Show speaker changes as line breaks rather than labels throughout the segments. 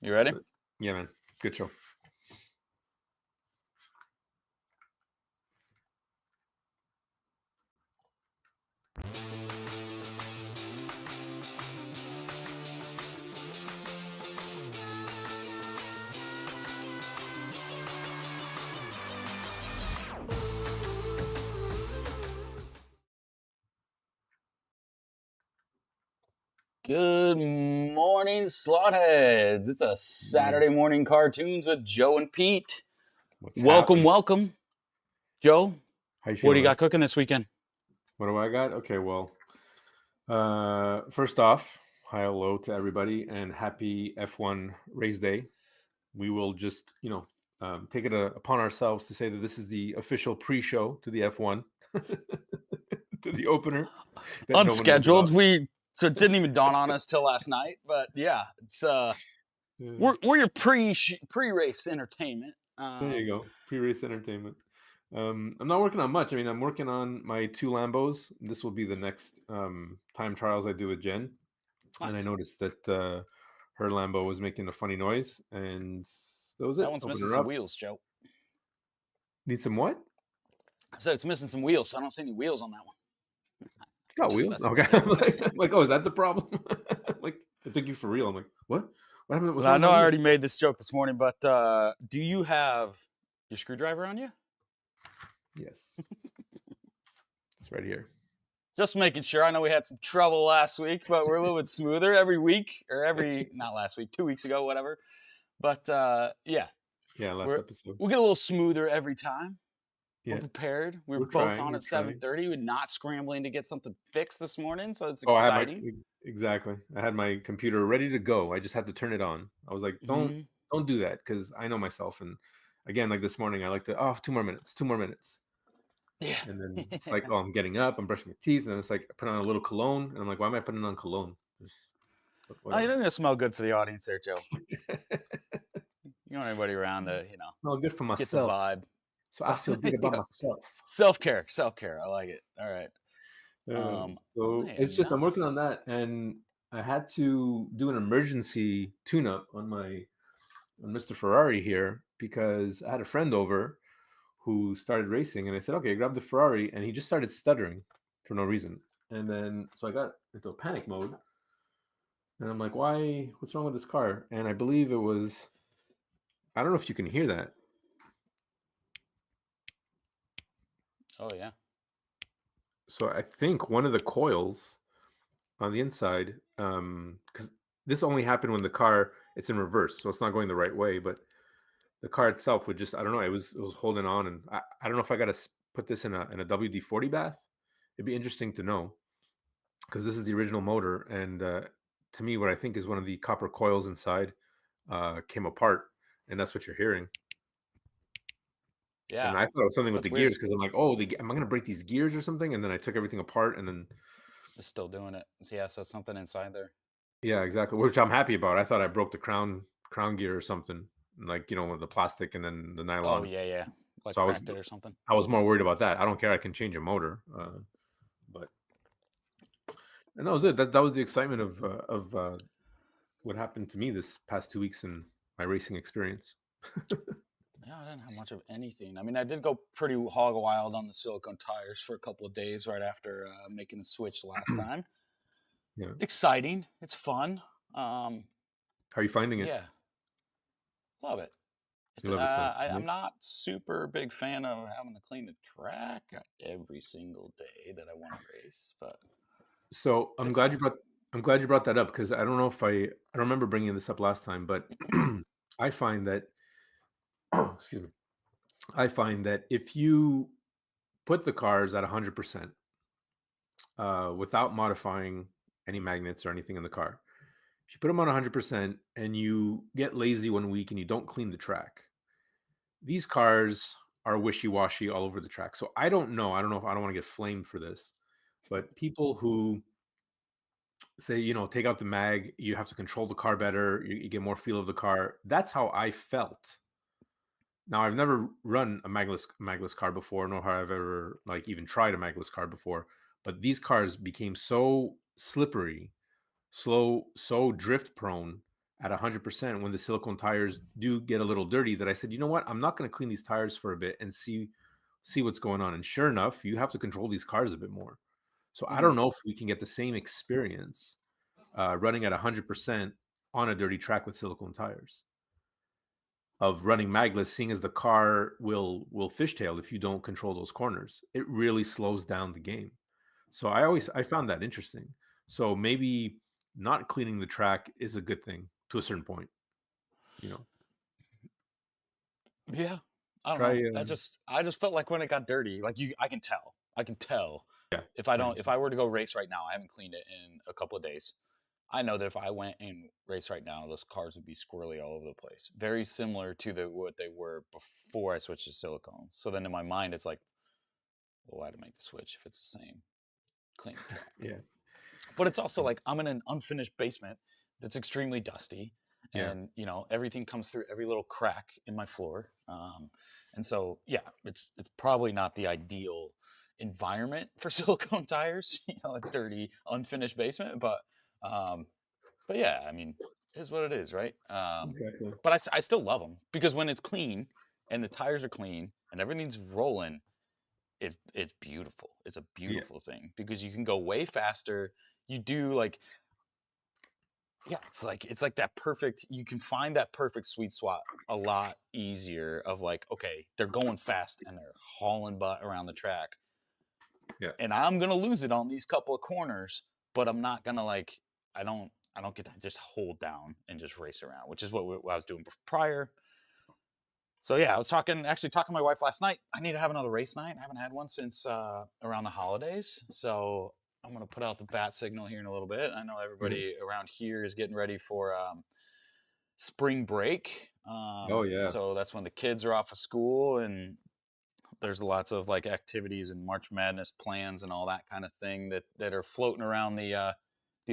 You ready?
Yeah, man. Good show.
Good morning, Slotheads. It's a Saturday morning cartoons with Joe and Pete.
What's
Welcome,
happening?
welcome. Joe,
How you
what do
feeling,
you
man?
got cooking this weekend?
What do I got? Okay, well, first off, hi hello to everybody and happy F1 race day. We will just, take it upon ourselves to say that this is the official pre-show to the F1, to the opener that no one knows
Unscheduled.
about.
So it didn't even dawn on us till last night, but yeah, it's
Yeah,
we're your pre-race entertainment.
there you go, pre-race entertainment. I'm not working on much. I mean, I'm working on my two Lambos. This will be the next time trials I do with Jen. And I
Nice.
noticed that her Lambo was making a funny noise, and that was
That
it.
one's
Open
missing
her
some
up.
wheels, Joe.
Need some what?
I said it's missing some wheels, so I don't see any wheels on that one.
It's got
Just
wheels.
messing
Okay.
with you.
I'm like, oh, is that the problem? Like, I took you for real. I'm like, what? What happened? What's
Well, I
wrong with
know
my
I
wheel?
already made this joke this morning, but do you have your screwdriver on you?
Yes, it's right here.
Just making sure. I know we had some trouble last week, but we're a little bit smoother every week not last week, 2 weeks ago, whatever. But yeah,
Yeah, last
we're
episode.
we'll get a little smoother every time. We're
Yeah,
prepared. We were
we're
both
trying.
on
We're
at
trying.
7:30. We're not scrambling to get something fixed this morning, so it's
Oh, I had my
exciting.
exactly. I had my computer ready to go. I just had to turn it on. I was like,
Hmm.
don't do that because I know myself. And again, like this morning, I like to 2 more minutes, 2 more minutes.
Yeah.
And then it's like, oh, I'm getting up, I'm brushing my teeth, and it's like I put on a little cologne, and I'm like, why am I putting on cologne? But
Oh, you're
whatever.
gonna smell good for the audience there, Joe. You don't want anybody around to,
Smell good for
get the
myself,
vibe.
so I feel good about
Yeah.
myself.
Self-care, self-care. I like it. All right.
So
I
it's
am
just I'm
not.
working on that, and I had to do an emergency tune-up on Mr. Ferrari here because I had a friend over who started racing, and I said, okay, grab the Ferrari, and he just started stuttering for no reason, and then so I got into a panic mode. And I'm like, why? What's wrong with this car? And I believe it was, I don't know if you can hear that.
Oh yeah.
So I think one of the coils on the inside, because this only happened when the car, it's in reverse. So it's not going the right way, but the car itself would just, I don't know, it was holding on. And I don't know if I got to put this in a WD-40 bath. It'd be interesting to know because this is the original motor. And to me, what I think is one of the copper coils inside came apart. And that's what you're hearing. And
Yeah.
I thought it was something with
That's
the
weird.
gears because I'm like, oh, am I going to break these gears or something? And then I took everything apart, and then
It's still doing it. So, yeah, so something inside there.
yeah, exactly, which I'm happy about. I thought I broke the crown gear or something, like with the plastic and then the
Oh
nylon.
yeah, yeah. Like
So
cracked it or something.
I was more worried about that. I don't care. I can change a motor, but and that was it. That was the excitement of what happened to me this past 2 weeks in my racing experience.
Yeah, I didn't have much of anything. I mean, I did go pretty hog wild on the silicone tires for a couple of days right after making the switch last time.
Yeah,
Exciting. It's fun. Um,
how are you finding it?
yeah, love it. It's
You love it so much,
I'm
right?
not super big fan of having to clean the track every single day that I want to race, but
So
it's fun.
I'm glad you brought that up because I don't know if I don't remember bringing this up last time, but I find that excuse me, I find that if you put the cars at 100% without modifying any magnets or anything in the car, if you put them on 100% and you get lazy one week and you don't clean the track, these cars are wishy-washy all over the track. So I don't know. I don't know if I don't want to get flamed for this, but people who say, take out the mag, you have to control the car better, you get more feel of the car. That's how I felt. Now, I've never run a magless car before, nor have I ever like even tried a magless car before. But these cars became so slippery, slow, so drift prone at 100% when the silicone tires do get a little dirty, that I said, you know what, I'm not going to clean these tires for a bit and see what's going on. And sure enough, you have to control these cars a bit more. So I
Mhm.
don't know if we can get the same experience running at 100% on a dirty track with silicone tires of running magless, seeing as the car will fishtail if you don't control those corners. It really slows down the game. So I found that interesting. So maybe not cleaning the track is a good thing to a certain point. You know,
Yeah. I don't
try.
know. I just felt like when it got dirty, like I can tell. I can tell
Yeah,
if I were to go race right now, I haven't cleaned it in a couple of days. I know that if I went and raced right now, those cars would be squirrely all over the place. Very similar to what they were before I switched to silicone. So then in my mind, it's like, well, why to make the switch if it's the same? Clean the track.
yeah,
But it's also like I'm in an unfinished basement that's extremely dusty,
yeah.
and everything comes through every little crack in my floor. And so yeah, it's probably not the ideal environment for silicone tires, a dirty, unfinished basement. Um, but yeah, I mean, it is what it is, right?
Exactly.
But I still love them because when it's clean and the tires are clean and everything's rolling, it's beautiful. It's a
Yeah,
beautiful thing because you can go way faster. You do like yeah, it's like that perfect you can find that perfect sweet spot a lot easier of like, okay, they're going fast and they're hauling butt around the track.
yeah.
And I'm gonna lose it on these couple of corners, but I'm not gonna like I don't get to just hold down and just race around, which is what I was doing prior. So yeah, I was actually talking to my wife last night. I need to have another race night. I haven't had one since around the holidays. So I'm gonna put out the bat signal here in a little bit. I know
Mhm.
everybody around here is getting ready for spring break.
Oh yeah.
So that's when the kids are off of school and there's lots of like activities and March Madness plans and all that kind of thing that are floating around the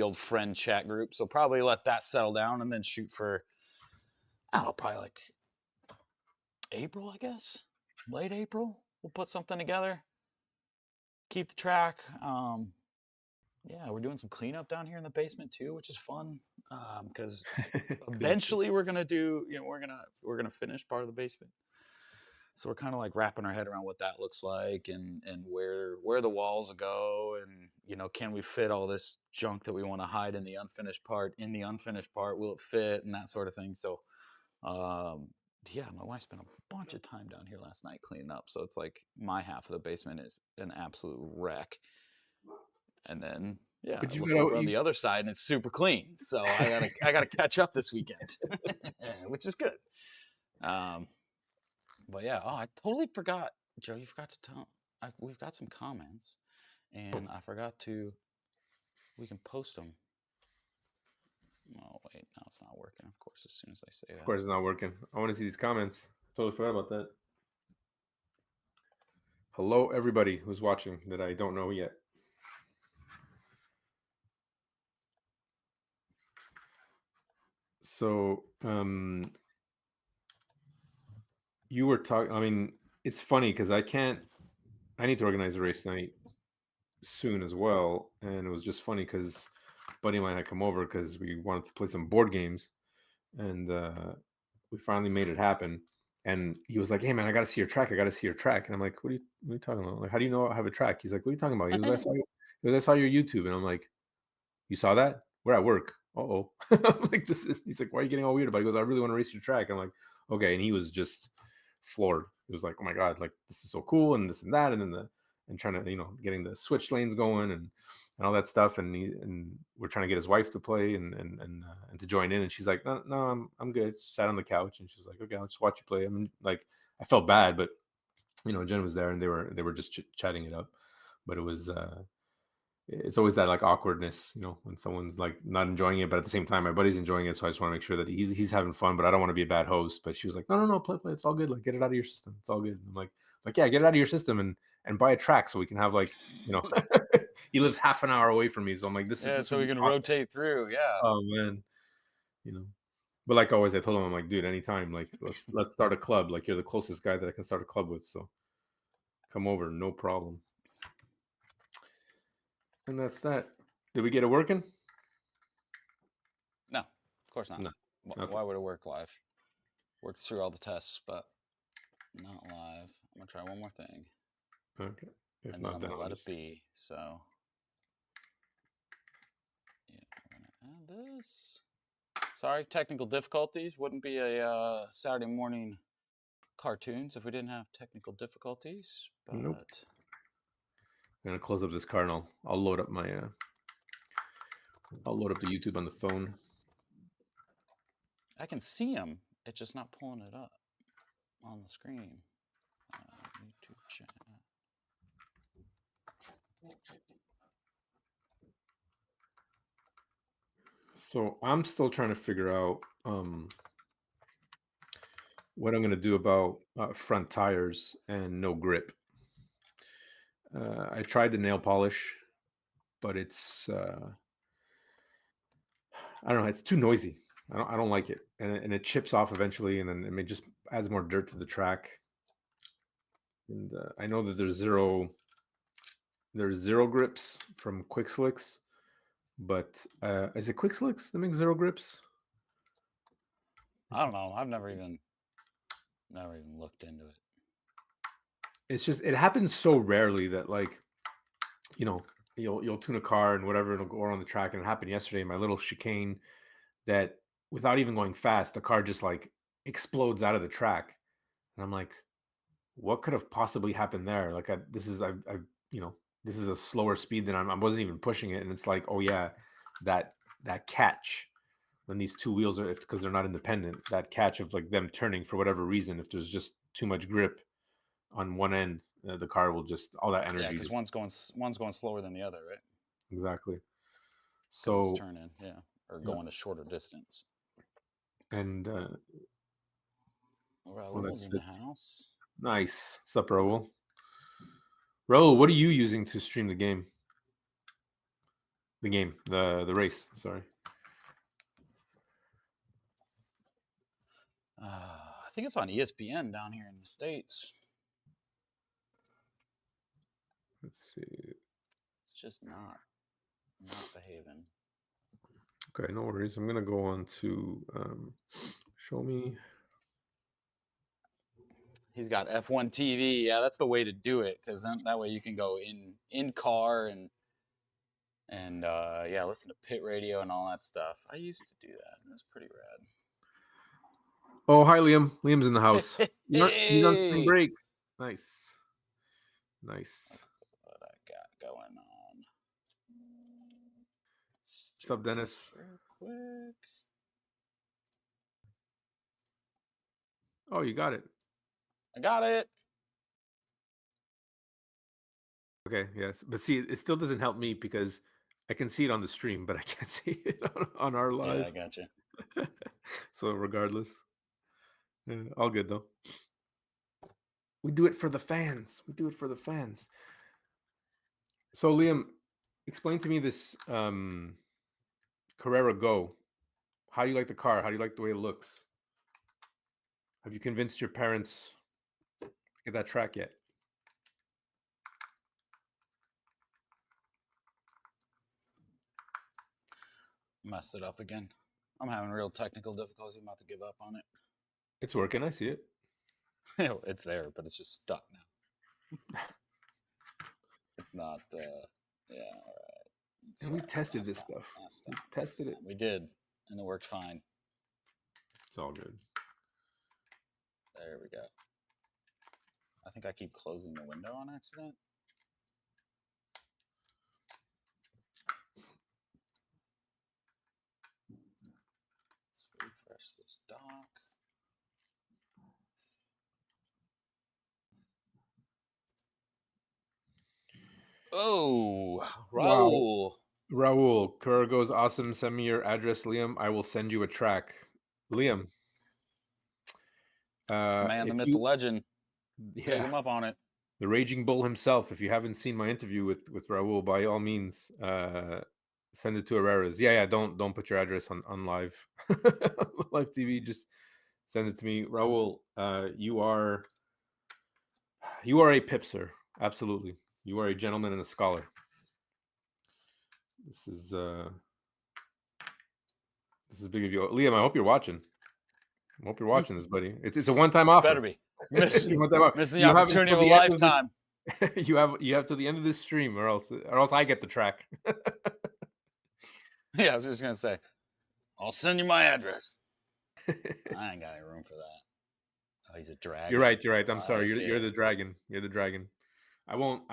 old friend chat group. So probably let that settle down and then shoot for I don't know, probably like April, I guess. Late April. We'll put something together. Keep the track. Yeah, we're doing some cleanup down here in the basement too, which is fun. Because
Cleanup too.
eventually we're gonna do, we're gonna finish part of the basement. So we're kind of like wrapping our head around what that looks like and where the walls go and can we fit all this junk that we want to hide in the unfinished part in the unfinished part? Will it fit and that sort of thing? So um, yeah, my wife spent a bunch of time down here last night cleaning up. So it's like my half of the basement is an absolute wreck. And then yeah,
But
I
you
look
gotta
over on the other side and it's super clean. So I gotta catch up this weekend, which is good. Um, but yeah, oh, I totally forgot, Joe. You forgot to tell. We've got some comments, and I forgot to. We can post them. Oh wait, no, it's not working. Of course, as soon as I say
Of
that.
course, it's not working. I want to see these comments. Totally forgot about that. Hello, everybody who's watching that I don't know yet. So, you were talking. I mean, it's funny because I can't. I need to organize a race night soon as well, and it was just funny because buddy of mine had come over because we wanted to play some board games, and we finally made it happen. And he was like, "Hey man, I got to see your track. I got to see your track." And I'm like, what are you talking about? Like, how do you know I have a track?" He's like, "What are you talking about?" He goes, I saw your YouTube." And I'm like, "You saw that? We're at work." Uh-oh. I'm like, he's like, "Why are you getting all weird about it?" He goes, "I really want to race your track." I'm like, "Okay." And he was just floored. He was like, "Oh my God, like this is so cool," and this and that. And then and trying to, getting the switch lanes going and all that stuff. And we're trying to get his wife to play and to join in. And she's like, "No, no, I'm good." She sat on the couch and she's like, "Okay, I'll just watch you play." I mean, like, I felt bad, but Jen was there and they were just chatting it up. But it's always that like awkwardness, when someone's like not enjoying it, but at the same time, my buddy's enjoying it. So I just want to make sure that he's having fun, but I don't want to be a bad host. But she was like, "No, no, no, play, play. It's all good. Like, get it out of your system. It's all good." And I'm like, yeah, get it out of your system and buy a track so we can have like, you know, he lives half an hour away from me. So I'm like,
Yeah,
this
so
would
we
be
can
awesome.
rotate through. Yeah.
Oh man, you know. But like always, I told him, I'm like, dude, anytime, like let's start a club. Like, you're the closest guy that I can start a club with. So come over, no problem. And that's that. Did we get it working?
No, of course not.
No. Okay.
Why would it work live? Works through all the tests, but not live. I'm gonna try one more thing,
Okay. If
and then
not,
I'm
then
gonna
I'll
let it
just.
be. So yeah, we're gonna add this. Sorry, technical difficulties. Wouldn't be a Saturday morning cartoons if we didn't have technical difficulties. But
Nope. I'm gonna close up this card and I'll load up my I'll load up the YouTube on the phone.
I can see them. It's just not pulling it up on the screen. YouTube chat.
So I'm still trying to figure out what I'm gonna do about front tires and no grip. I tried the nail polish, but it's I don't know, it's too noisy. I don't like it, and it chips off eventually, and then it just adds more dirt to the track. And I know that there's zero grips from Quick Slicks, but is it Quick Slicks that makes zero grips?
I don't know. I've never even looked into it.
It's just it happens so rarely that like you'll tune a car and whatever, it'll go around the track, and it happened yesterday in my little chicane that without even going fast, the car just like explodes out of the track, and I'm like, what could have possibly happened there? Like you know this is a slower speed than I wasn't even pushing it, and it's like, oh yeah, that catch when these two wheels are, because they're not independent, that catch of like them turning for whatever reason, if there's just too much grip on one end, the car will just all that energy.
Yeah, because one's going slower than the other, right?
Exactly.
Because
So
it's turning, yeah, or going a shorter distance.
and
Raul's in the house.
Nice. What's up, Raul? Raul, what are you using to stream the game? The race. Sorry.
I think it's on ESPN down here in the States.
Let's see.
It's just not behaving.
Okay, no worries. I'm gonna go on to show me.
He's got F1 TV. Yeah, that's the way to do it, because then that way you can go in car and yeah, listen to pit radio and all that stuff. I used to do that. It was pretty rad.
Oh, hi, Liam. Liam's in the house. He's on spring
Hey!
break. Nice.
What I got going on?
What's up, Dennis?
Real quick.
Oh, you got it.
I got it.
Okay, yes. But see, it still doesn't help me because I can see it on the stream, but I can't see it on our live.
Yeah, I got you.
So regardless, all good though. We do it for the fans. So Liam, explain to me this Carrera Go. How do you like the car? How do you like the way it looks? Have you convinced your parents to get that track yet?
Messed it up again. I'm having real technical difficulties. I'm about to give up on it.
It's working. I see it.
It's there, but it's just stuck now. It's not. Yeah. All right.
And we tested this stuff. We tested it.
We did, and it worked fine.
It's all good.
There we go. I think I keep closing the window on accident. Let's refresh this dock. Oh, Raul.
Wow. Raul, Carrera Go's awesome. Send me your address, Liam. I will send you a track. Liam.
The man, the myth, the legend.
Yeah.
Take him up on it.
The Raging Bull himself. If you haven't seen my interview with Raul, by all means, send it to Herrera's. Yeah. Don't put your address on live live TV. Just send it to me, Raul. You are a pipser. Absolutely, you are a gentleman and a scholar. This is This is big of you, Liam. I hope you're watching. I hope you're watching this, buddy. It's a one-time offer.
Better be
It's a
missing
one-time offer.
missing the
You have
opportunity
until
of a
the end of this.
lifetime.
You have till the end of this stream, or else I get the track.
Yeah, I was just gonna say, I'll send you my address. I ain't got any room for that. Oh, he's a dragon.
You're right. You're right. I'm
I
sorry.
like
You're
it.
the dragon. You're the dragon. I won't.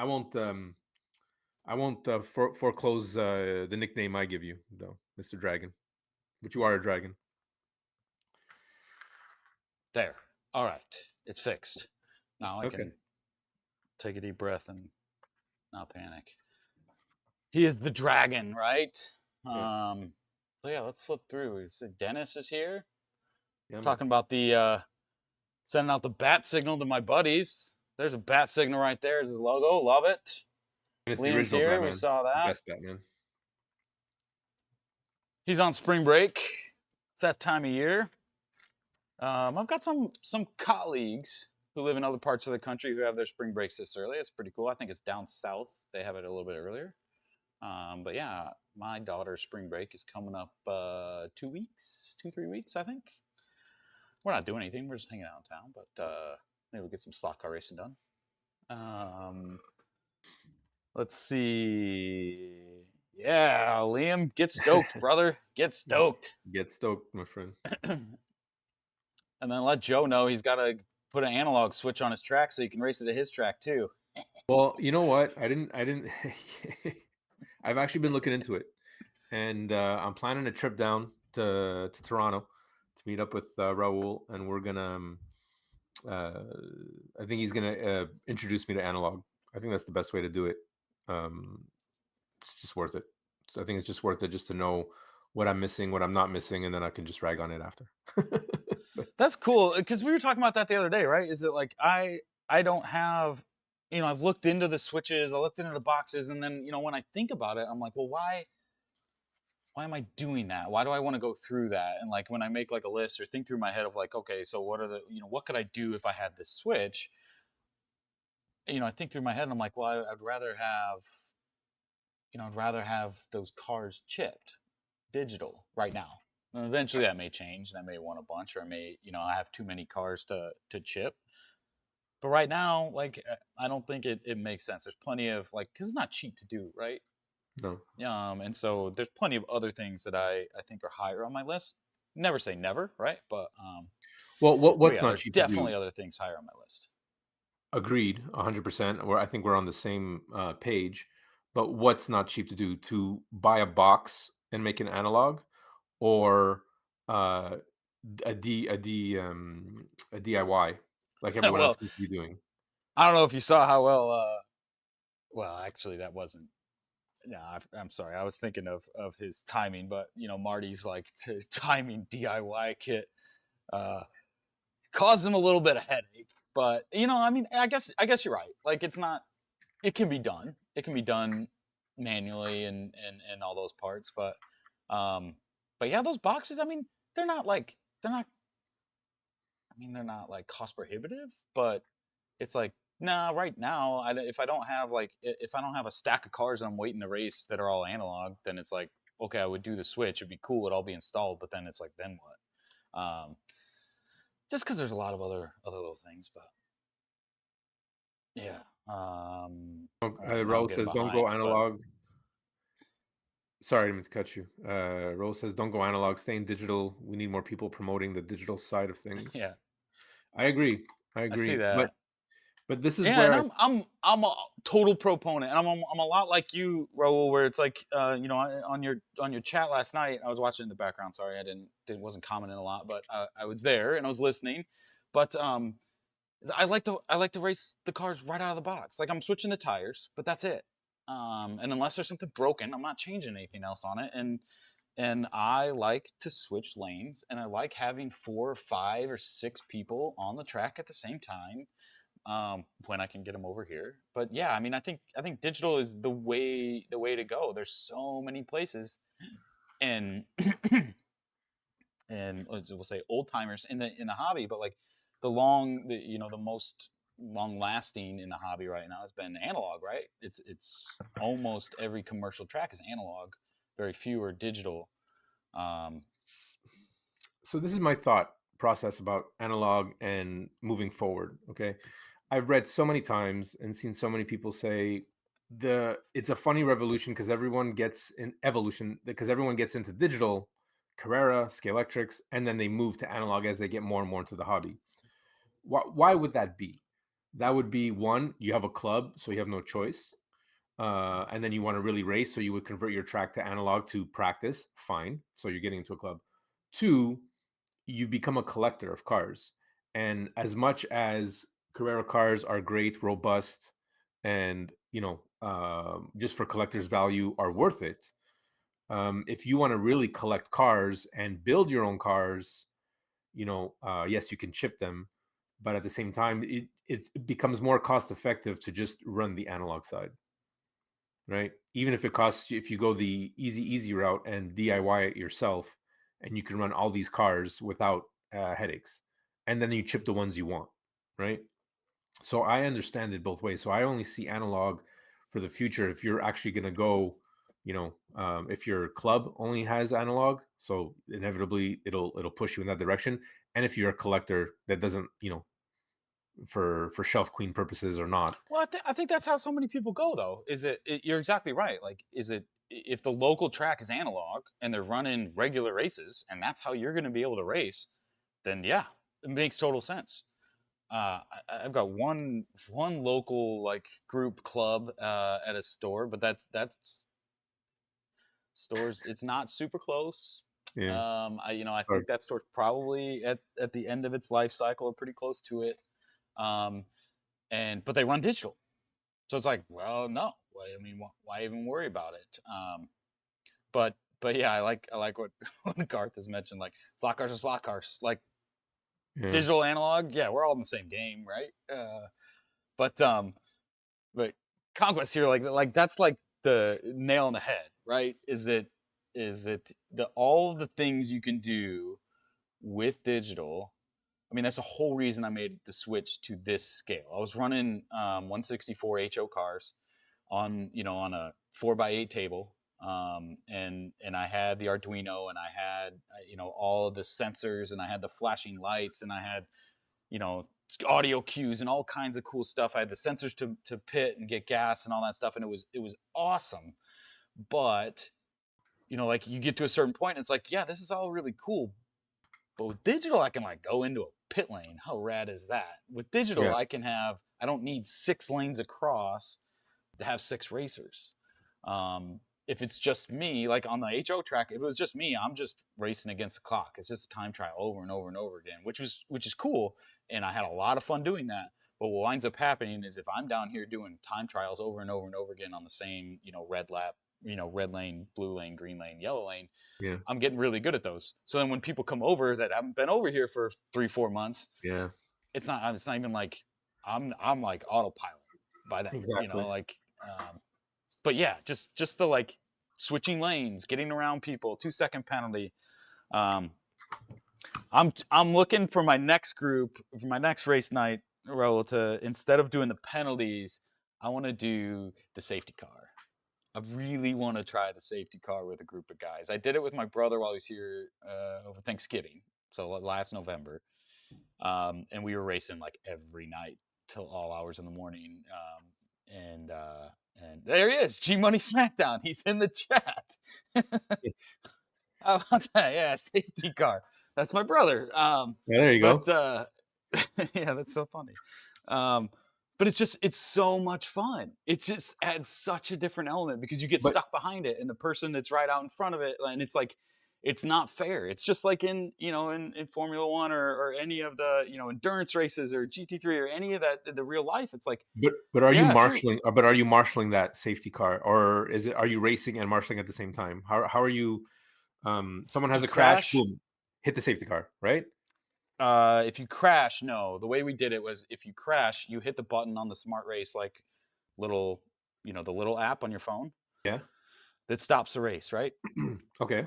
Foreclose the nickname I give you, though, Mr. Dragon. But you are a dragon.
There. All right. It's fixed. Now I
Okay.
can take a deep breath and not panic. He is the dragon, right?
Yeah.
So yeah, let's flip through. So Dennis is here.
Yeah, man.
Talking about the sending out the bat signal to my buddies. There's a bat signal right there. There's his logo. Love it.
And it's the
Liam's
original
here.
Batman.
We saw that.
Best Batman.
He's on spring break. It's that time of year. I've got some colleagues who live in other parts of the country who have their spring breaks this early. It's pretty cool. I think it's down south. They have it a little bit earlier. But yeah, my daughter's spring break is coming up 2 weeks, 3 weeks, I think. We're not doing anything. We're just hanging out in town, but maybe we'll get some stock car racing done. Let's see. Yeah, Liam, get stoked, brother. Get stoked.
Get stoked, my friend.
And then let Joe know he's got to put an analog switch on his track so he can race it at his track too.
Well, you know what? I didn't. I've actually been looking into it, and I'm planning a trip down to Toronto to meet up with Raul, and we're gonna. I think he's gonna introduce me to analog. I think that's the best way to do it. It's just worth it. So I think it's just worth it just to know what I'm missing, what I'm not missing, and then I can just rag on it after.
That's cool because we were talking about that the other day, right? Is that like I don't have, I've looked into the switches, I looked into the boxes, and then when I think about it, I'm like, well, why am I doing that? Why do I want to go through that? And like when I make like a list or think through my head of like, okay, so what are the what could I do if I had this switch? I think through my head and I'm like, well, I'd rather have those cars chipped digital right now. And eventually that may change and I may want a bunch, or I may, I have too many cars to chip. But right now, like, I don't think it makes sense. There's plenty of like, because it's not cheap to do, right?
No.
And so there's plenty of other things that I think are higher on my list. Never say never, right? But
well, what's not
there's
cheap?
definitely other things higher on my list.
Agreed, 100%. I think we're on the same page. But what's not cheap to do? To buy a box and make an analog, or a DIY like everyone
Well,
else seems to be doing.
I don't know if you saw how well. Well, actually, that wasn't. No, I'm sorry. I was thinking of his timing, but Marty's like timing DIY kit caused him a little bit of headache. But I mean, I guess you're right. Like it's not. It can be done. It can be done manually and all those parts. But yeah, those boxes. I mean, they're not like they're not like cost prohibitive, but it's like, nah, right now, if I don't have a stack of cars I'm waiting to race that are all analog, then it's like, okay, I would do the switch. It'd be cool. It'd all be installed. But then it's like, then what? Just because there's a lot of other little things, but yeah.
Raul says, "Don't go analog." Sorry, I didn't mean to cut you. Raul says, "Don't go analog. Stay in digital. We need more people promoting the digital side of things."
Yeah,
I agree.
I see that.
But this is
yeah,
where
and I'm a total proponent, and I'm a lot like you, Raul, where it's like on your chat last night, I was watching in the background. Sorry, I wasn't commenting a lot, but I was there and I was listening. But I like to race the cars right out of the box. Like I'm switching the tires, but that's it. And unless there's something broken, I'm not changing anything else on it. And I like to switch lanes, and I like having 4 or 5 or 6 people on the track at the same time. When I can get them over here. But yeah, I mean, I think digital is the way to go. There's so many places, and and we'll say old timers in the hobby, but like the most long lasting in the hobby right now has been analog, right? It's almost every commercial track is analog. Very few are digital. Um,
So this is my thought process about analog and moving forward. Okay, I've read so many times and seen so many people say it's a funny revolution because everyone gets in evolution because everyone gets into digital, Carrera, Scalextrics, and then they move to analog as they get more and more into the hobby. Why would that be? That would be one, you have a club, so you have no choice. And then you want to really race, so you would convert your track to analog to practice. Fine. So you're getting into a club. Two, you become a collector of cars. And as much as Carrera cars are great, robust, and just for collector's value are worth it, if you want to really collect cars and build your own cars, yes, you can chip them, but at the same time, it becomes more cost effective to just run the analog side, right? Even if it costs you, if you go the easy route and DIY it yourself, and you can run all these cars without headaches, and then you chip the ones you want, right? So I understand it both ways. So I only see analog for the future if you're actually going to go, if your club only has analog, so inevitably it'll push you in that direction. And if you're a collector that doesn't, for shelf queen purposes or not.
well, I think that's how so many people go, though. You're exactly right. Like, if the local track is analog and they're running regular races, and that's how you're going to be able to race, then yeah, it makes total sense. I've got one local like group club at a store, but that's stores. It's not super close.
Yeah.
I think that store's probably at the end of its life cycle or pretty close to it. Um, but they run digital, so it's like, well, no. I mean, why even worry about it? But yeah, I like what what Garth has mentioned. Like, slot cars are slot cars. Like,
Yeah.
digital analog, yeah, we're all in the same game, right? But but Conquest here, like that's like the nail on the head, right? Is it the all the things you can do with digital? I mean, that's the whole reason I made the switch to this scale. I was running 164 HO cars on a 4x8 table, and I had the Arduino, and I had all of the sensors, and I had the flashing lights, and I had you know audio cues and all kinds of cool stuff. I had the sensors to pit and get gas and all that stuff, and it was awesome. But like, you get to a certain point, and it's like, yeah, this is all really cool, but with digital, I can like go into a pit lane. How rad is that? With digital,
Yeah.
I don't need 6 lanes across to have 6 racers. If it's just me, like on the HO track, if it was just me, I'm just racing against the clock. It's just a time trial over and over and over again, which is cool, and I had a lot of fun doing that. But what winds up happening is, if I'm down here doing time trials over and over and over again on the same, red lap, red lane, blue lane, green lane, yellow lane,
Yeah.
I'm getting really good at those. So then when people come over that haven't been over here for 3-4 months,
Yeah.
it's not even like I'm like autopilot by then,
Exactly.
like. But yeah, just the like switching lanes, getting around people, 2-second penalty. Um, I'm looking for my next group for my next race night, Raul, to, instead of doing the penalties, I want to do the safety car. I really want to try the safety car with a group of guys. I did it with my brother while he was here over Thanksgiving, so last November, and we were racing like every night till all hours in the morning. And there he is, G Money Smackdown. He's in the chat.
Yeah.
How about that? Yeah, safety car. That's my brother.
Yeah, there you
But
go.
yeah, that's so funny. Um, but it's so much fun. It just adds such a different element, because you get
But
stuck behind it, and the person that's right out in front of it, and it's like, it's not fair. It's just like in Formula One, or any of the endurance races, or GT3, or any of that, the real life. It's like,
but are you
yeah, if you're
marshaling? But are you marshaling that safety car, or are you racing and marshaling at the same time? How are you? Someone
you
has a crash,
crash,
boom, hit the safety car, right?
if you crash, no. The way we did it was, if you crash, you hit the button on the Smart Race, like, little, the little app on your phone
Yeah.
that stops the race, right?
Okay.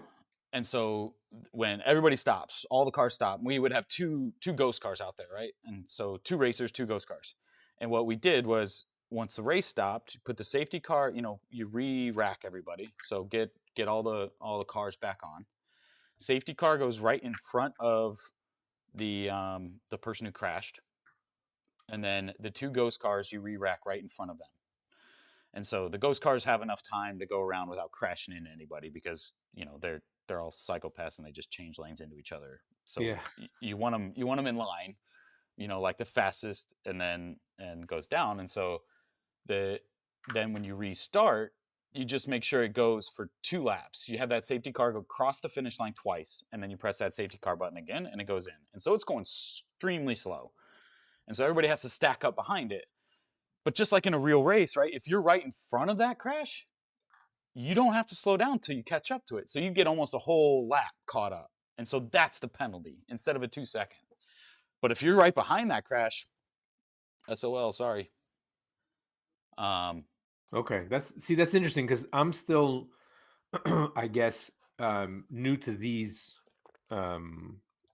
And so when everybody stops, all the cars stop. We would have two ghost cars out there, right? And so 2 racers, 2 ghost cars. And what we did was, once the race stopped, you put the safety car, you re-rack everybody. So get all the cars back on. Safety car goes right in front of the person who crashed, and then the 2 ghost cars you re-rack right in front of them. And so the ghost cars have enough time to go around without crashing into anybody because they're all psychopaths and they just change lanes into each other. So
Yeah.
you want them in line, like the fastest, and goes down. And so then when you restart, you just make sure it goes for 2 laps. You have that safety car go across the finish line twice, and then you press that safety car button again, and it goes in. And so it's going extremely slow. And so everybody has to stack up behind it. But just like in a real race, right? If you're right in front of that crash, you don't have to slow down till you catch up to it. So you get almost a whole lap caught up. And so that's the penalty instead of a 2-second. But if you're right behind that crash, SOL, sorry.
Okay, that's interesting because I'm still, I guess, new to these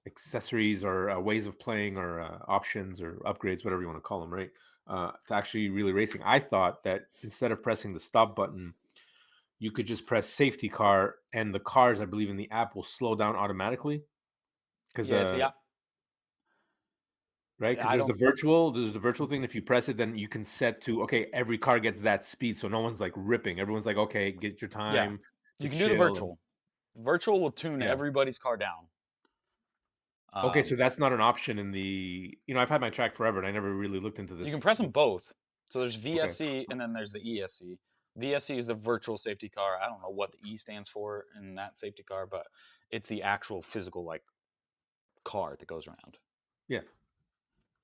accessories or ways of playing or options or upgrades, whatever you want to call them, right? To actually really racing. I thought that instead of pressing the stop button, you could just press safety car, and the cars, I believe, in the app will slow down automatically because
Yeah, see,
right? Because
I
there's
don't.
the virtual thing. If you press it, then you can set to, okay, every car gets that speed, so no one's like ripping. Everyone's like, okay, get your
Yeah,
time to
you can do the
chill. And
virtual. Virtual will tune
yeah.
everybody's car down.
Okay, so that's not an option in the. I've had my track forever, and I never really looked into
You can
this.
press them both. So there's
Okay.
VSC and then there's the ESC. VSC is the virtual safety car. I don't know what the E stands for in that safety car, but it's the actual physical car that goes around.
Yeah.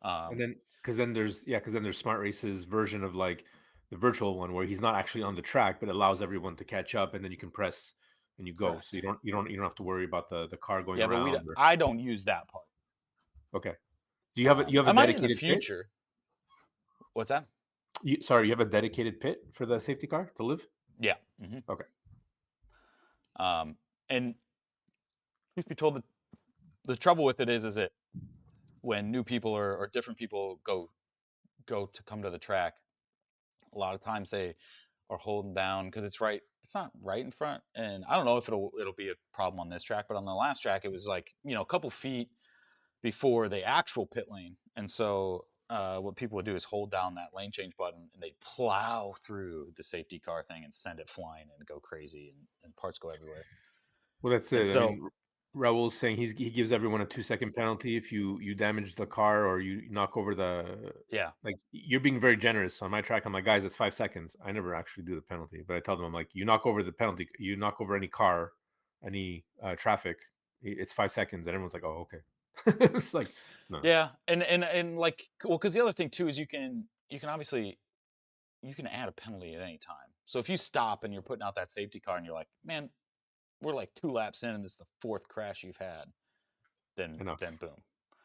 And then because then there's Smart Race's version of like the virtual one where he's not actually on the track, but allows everyone to catch up, and then you can press and you go. So
Correct.
you don't have to worry about the car going
Yeah, but
around.
I don't use that part.
Okay. Do you have
I
a
might in the
dedicated pit?
future. What's that?
Sorry, you have a dedicated pit for the safety car to live?
Yeah. Mm-hmm.
Okay.
And truth be told, the trouble with it is it when new people or different people go to come to the track, a lot of times they are holding down because it's not right in front. And I don't know if it'll be a problem on this track, but on the last track it was a couple feet before the actual pit lane. And so what people would do is hold down that lane change button and they plow through the safety car thing and send it flying and go crazy, and parts go everywhere.
Well, that's
And
it. I
so
mean, Raul's saying he gives everyone a 2-second penalty if you damage the car or you knock over the.
yeah,
Like, you're being very generous on my track. I'm like, guys, it's 5 seconds. I never actually do the penalty, but I tell them, I'm like, you knock over the penalty, you knock over any car, any traffic, it's 5 seconds, and everyone's like, oh, okay. It's like, no.
yeah, and because the other thing too is you can obviously you can add a penalty at any time. So if you stop and you're putting out that safety car and you're like, man, we're like 2 laps in and this is the 4th crash you've had, then
Enough.
boom.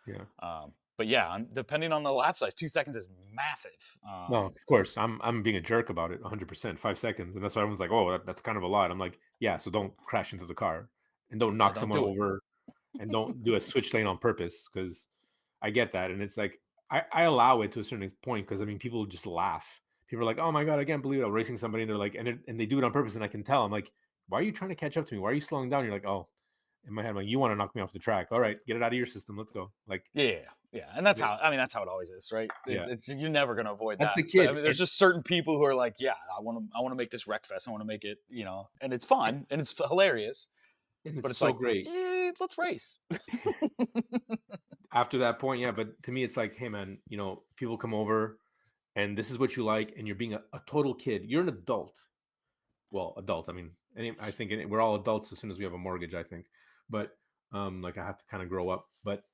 Yeah.
But yeah, depending on the lap size, 2 seconds is massive.
No, of course. I'm being a jerk about it 100%. 5 seconds. And that's why everyone's like, oh, that's kind of a lot. I'm like, yeah, so don't crash into the car and don't
Yeah,
knock
don't
someone
do it.
over and don't do a switch lane on purpose because I get that. And it's like, I allow it to a certain point because I mean, people just laugh. People are like, oh my God, I can't believe it. I'm racing somebody. And they're like, and they do it on purpose. And I can tell. I'm like, why are you trying to catch up to me? Why are you slowing down? You're like, oh, in my head, I'm like, you want to knock me off the track. All right, get it out of your system. Let's go. Like,
Yeah, and that's how it always is, right?
yeah,
It's you're never gonna avoid
that's
that.
the
I
kid.
mean, there's just certain people who are like, yeah, I want to make this wreck fest. I want to make it, and it's fun and it's hilarious.
And
But
it's
it's
so
like,
great.
let's race.
After that point, yeah, but to me it's like, hey man, people come over and this is what you like, and you're being a total kid. You're an adult. Well, adult, I mean, I think we're all adults as soon as we have a mortgage, I think. But like, I have to kind of grow up. But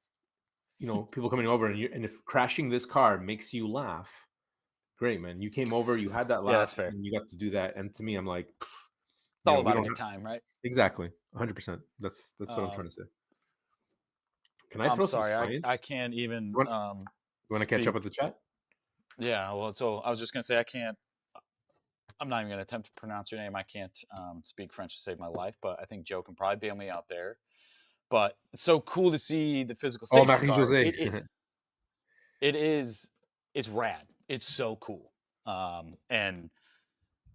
people coming over, and if crashing this car makes you laugh, great, man. You came over, you had that
Yeah, that's
laugh,
fair.
and you got to do that. And to me, I'm like,
It's all
we
about a
don't
good
have
time, right?
exactly 100%. That's what I'm trying to say. Can I
I'm
throw some
sorry, I
science?
can't even
You want to catch up
speak.
with the chat?
Yeah, well, so I was just gonna say I can't. I'm not even gonna attempt to pronounce your name. I can't speak French to save my life, but I think Joe can probably bail me out there. But it's so cool to see the physical
Oh,
safety
Marie
car.
Jose.
It is. It is. It's rad. It's so cool. And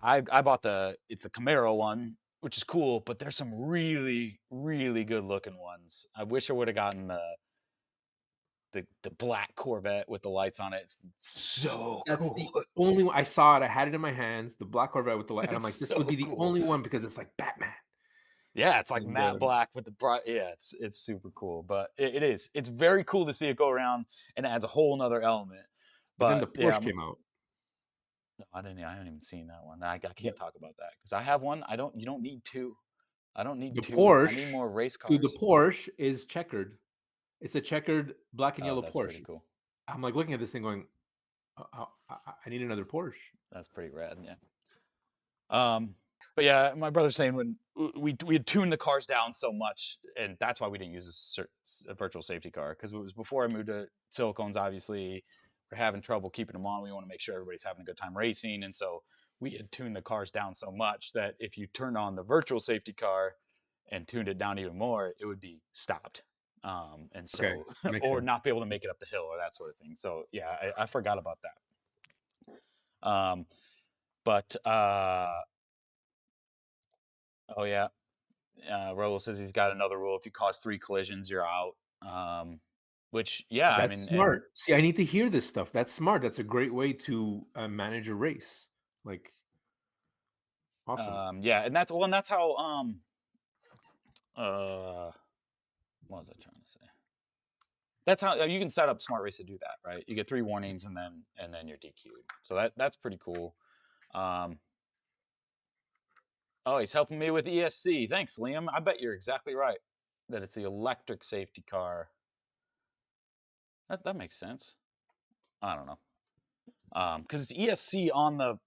I bought it's the Camaro one, which is cool. But there's some really, really good looking ones. I wish I would have gotten the black Corvette with the lights on it. It's so
That's
cool.
the only one I saw it. I had it in my hands, the black Corvette with the light, and I'm
It's
like, this
so
would be the
cool.
only one because it's like Batman.
Yeah, it's like
And
matte black with the bright. Yeah, it's super cool. But it is. It's very cool to see it go around and it adds a whole nother element.
but then the
But yeah,
Porsche came out.
no, I didn't. I haven't even seen that one. I
The,
can't talk about that because I have one. I don't. You don't need two. I don't need
the
two. I need
Porsche,
more race
dude, the
cars.
Porsche is checkered. It's a checkered black and
Oh,
yellow
that's pretty
Porsche.
cool.
I'm like looking at this thing going, I need another Porsche.
That's pretty rad. Yeah. But yeah, my brother's saying when we had tuned the cars down so much, and that's why we didn't use a virtual safety car because it was before I moved to Silicones. Obviously, we're having trouble keeping them on. We want to make sure everybody's having a good time racing, and so we had tuned the cars down so much that if you turned on the virtual safety car and tuned it down even more, it would be stopped. And
Okay,
so,
that makes
or
sense.
not be able to make it up the hill or that sort of thing. So yeah, I forgot about that. But oh yeah, Raul says he's got another rule. If you cause 3 collisions, you're out. Which, yeah, I
That's
mean, and
smart. See, I need to hear this stuff. That's smart. That's a great way to manage a race. Like, awesome.
yeah, and that's well, and that's how uh, what was I trying to say? That's how you can set up Smart Race to do that, right? You get 3 warnings and then you're DQ'd. So that's pretty cool. Um, oh, he's helping me with ESC. Thanks, Liam. I bet you're exactly right that it's the electric safety car. That makes sense. I don't know. Because it's ESC on the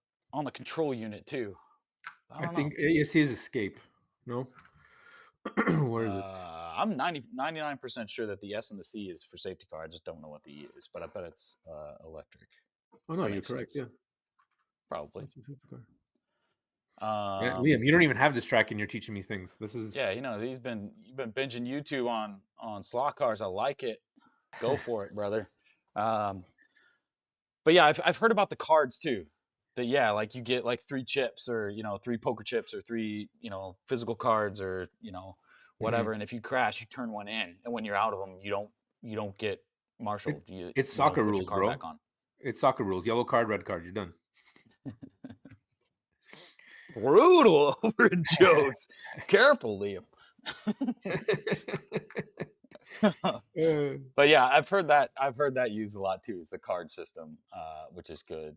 control unit too. I
I
don't know.
think ASC is escape. No, where is it?
I'm 99% sure that the S and the C is for safety car. I just don't know what the E is, but I bet it's electric.
Oh no,
That
you're
makes
correct.
sense.
Yeah,
Probably.
that's a safety car. Yeah,
Um,
Liam, you don't even have this track, and you're teaching me things. This is
yeah, you've been binging YouTube on slot cars. I like it. Go for it, brother. Um, but yeah, I've heard about the cards too. That yeah, like you get like 3 chips or 3 poker chips or 3 physical cards or
Mhm.
whatever. And if you crash, you turn one in, and when you're out of them, you don't get
it,
marshaled. You
it's
you don't
soccer
put your
rules,
car back
bro.
on.
It's soccer rules. Yellow card, red card. You're done.
Brutal over at Joe's. Careful, Liam.
Uh,
But yeah, I've heard that used a lot too. Is the card system, which is good.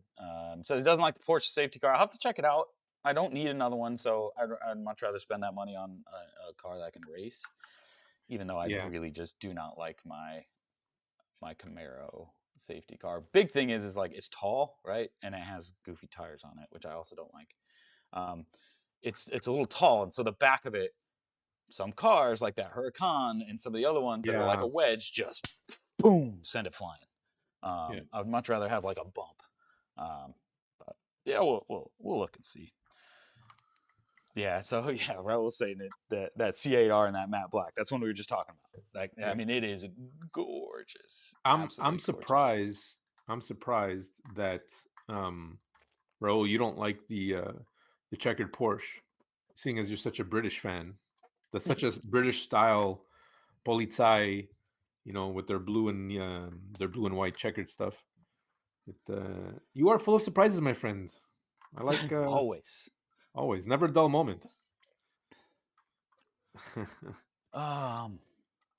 Says he doesn't like the Porsche safety car. I'll have to check it out. I don't need another one, so I'd much rather spend that money on a car that can race. Even though I
yeah,
really just do not like my Camaro safety car. Big thing is like it's tall, right, and it has goofy tires on it, which I also don't like. Um, it's a little tall, and so the back of it, some cars like that Huracan and some of the other ones that are like
yeah,
a wedge, just boom, send it flying.
yeah.
I would much rather have like a bump. Um, but yeah, we'll look and see. Yeah, so yeah, Raul was saying that C8R and that matte black. That's one we were just talking about. Like, I
Yeah.
mean, it is gorgeous,
I'm
absolutely gorgeous.
surprised. I'm surprised that Raul, you don't like the checkered Porsche, seeing as you're such a British fan. That's such a British style Polizei, with their blue and white checkered stuff. You are full of surprises, my friend. I like
Always.
always, never a dull moment.
Um,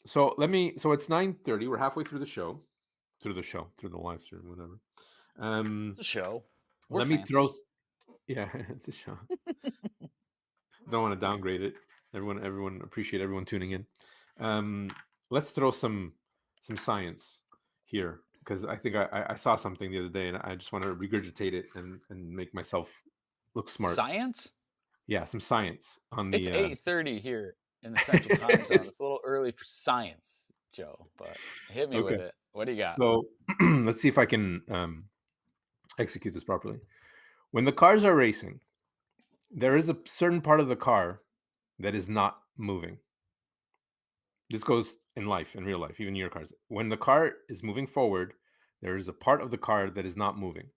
So it's 9:30. We're halfway through the show, through the live stream, whatever.
it's a show. We're
Let me throw.
fancy.
Yeah, it's a show. Don't want to downgrade it. Everyone appreciate everyone tuning in. Let's throw some science here because I think I saw something the other day and I just want to regurgitate it and make myself look smart.
Science.
Yeah, some science on
It's
the.
8:30 here in the Central Time Zone.
It's
It's a little early for science, Joe, but hit me
okay.
with it. What do you got?
So let's see if I can execute this properly. When the cars are racing, there is a certain part of the car that is not moving. This goes in life, in real life, even your cars. When the car is moving forward, there is a part of the car that is not moving.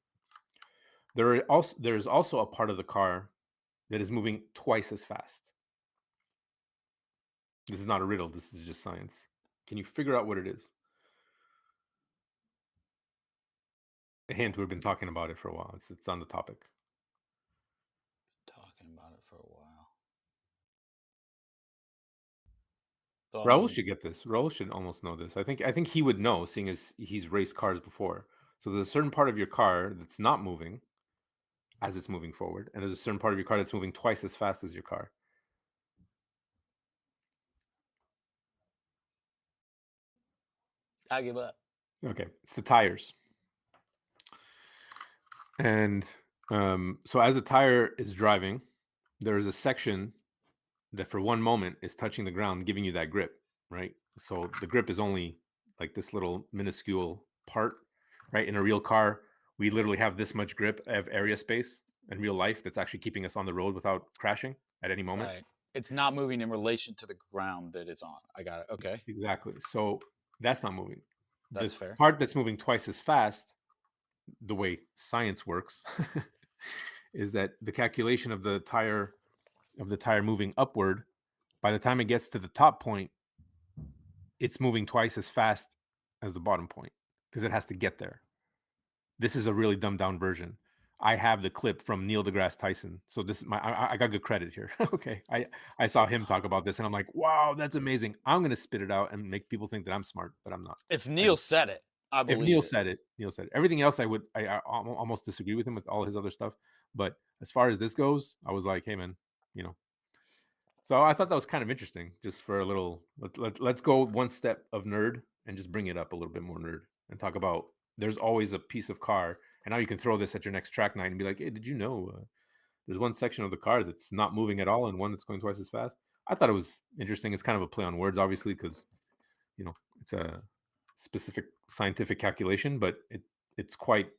There is also a part of the car that is moving twice as fast. This is not a riddle. This is just science. Can you figure out what it is? A hint. We've been talking about it for a while. It's on the topic.
Talking about it for a while. So I
Raul
mean,
should get this. Raul should almost know this. I think he would know, seeing as he's raced cars before. So there's a certain part of your car that's not moving as it's moving forward, and there's a certain part of your car that's moving twice as fast as your car.
I give up.
Okay, it's the tires. And so as the tire is driving, there is a section that for one moment is touching the ground, giving you that grip, right? So the grip is only like this little minuscule part, right? In a real car, we literally have this much grip of area space in real life that's actually keeping us on the road without crashing at any moment.
Right. It's not moving in relation to the ground that it's on. I got it. Okay.
Exactly. So that's not moving. The
That's fair.
part that's moving twice as fast, the way science works, is that the calculation of the tire moving upward, by the time it gets to the top point, it's moving twice as fast as the bottom point because it has to get there. This is a really dumbed down version. I have the clip from Neil deGrasse Tyson. So this is I got good credit here. Okay. I saw him talk about this and I'm like, wow, that's amazing. I'm gonna spit it out and make people think that I'm smart, but I'm not.
If
I
Neil
know.
said it, I
If
believe it.
Neil said it. Everything else I almost disagree with him with all his other stuff. But as far as this goes, I was like, hey man, you know. So I thought that was kind of interesting, just for a little. Let's go one step of nerd and just bring it up a little bit more nerd and talk about. There's always a piece of car, and now you can throw this at your next track night and be like, "Hey, did you know there's one section of the car that's not moving at all, and one that's going twice as fast?" I thought it was interesting. It's kind of a play on words, obviously, because it's a specific scientific calculation, but it's quite.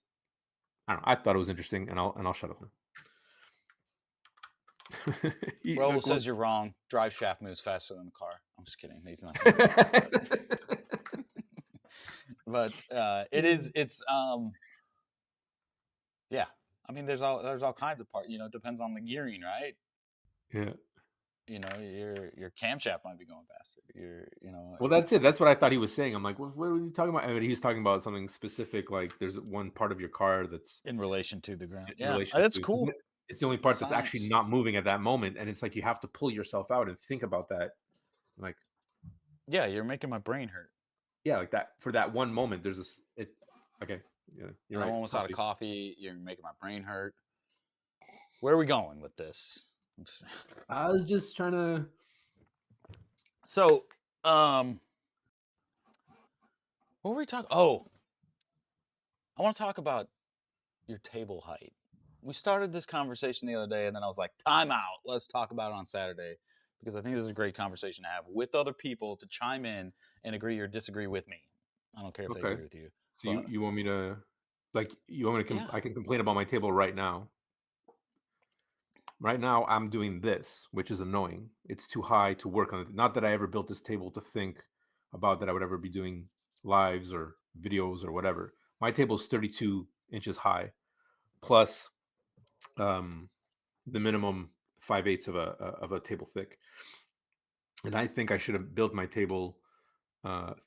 I don't know. I thought it was interesting, and I'll shut up now.
Raul says you're wrong. Drive shaft moves faster than the car. I'm just kidding. He's not saying that. But it is. It's yeah. I mean, there's all kinds of parts. It depends on the gearing, right?
Yeah.
Your camshaft might be going faster.
Well, that's it. That's what I thought he was saying. I'm like, what are you talking about? I mean, he's talking about something specific, like there's one part of your car that's
in relation to the ground.
in
Yeah,
relation
that's
to, 'cause
cool.
it's the only part that's actually
Science.
not moving at that moment, and it's like you have to pull yourself out and think about that. Like,
Yeah, you're making my brain hurt.
yeah, like that for that one moment. There's this. Okay, yeah, you're
And I'm
right.
almost out of coffee. You're making my brain hurt. Where are we going with this?
I was just trying to.
So, what were we talking? Oh, I want to talk about your table height. We started this conversation the other day, and then I was like, time out. Let's talk about it on Saturday because I think this is a great conversation to have with other people to chime in and agree or disagree with me. I don't care if they
Okay,
agree with you.
so
But
you want me to, like, you want me to?
yeah,
I can complain about my table right now. Right now, I'm doing this, which is annoying. It's too high to work on it. Not that I ever built this table to think about that I would ever be doing lives or videos or whatever. My table is 32 inches high, plus um, the minimum 5/8 of a table thick. And I think I should have built my table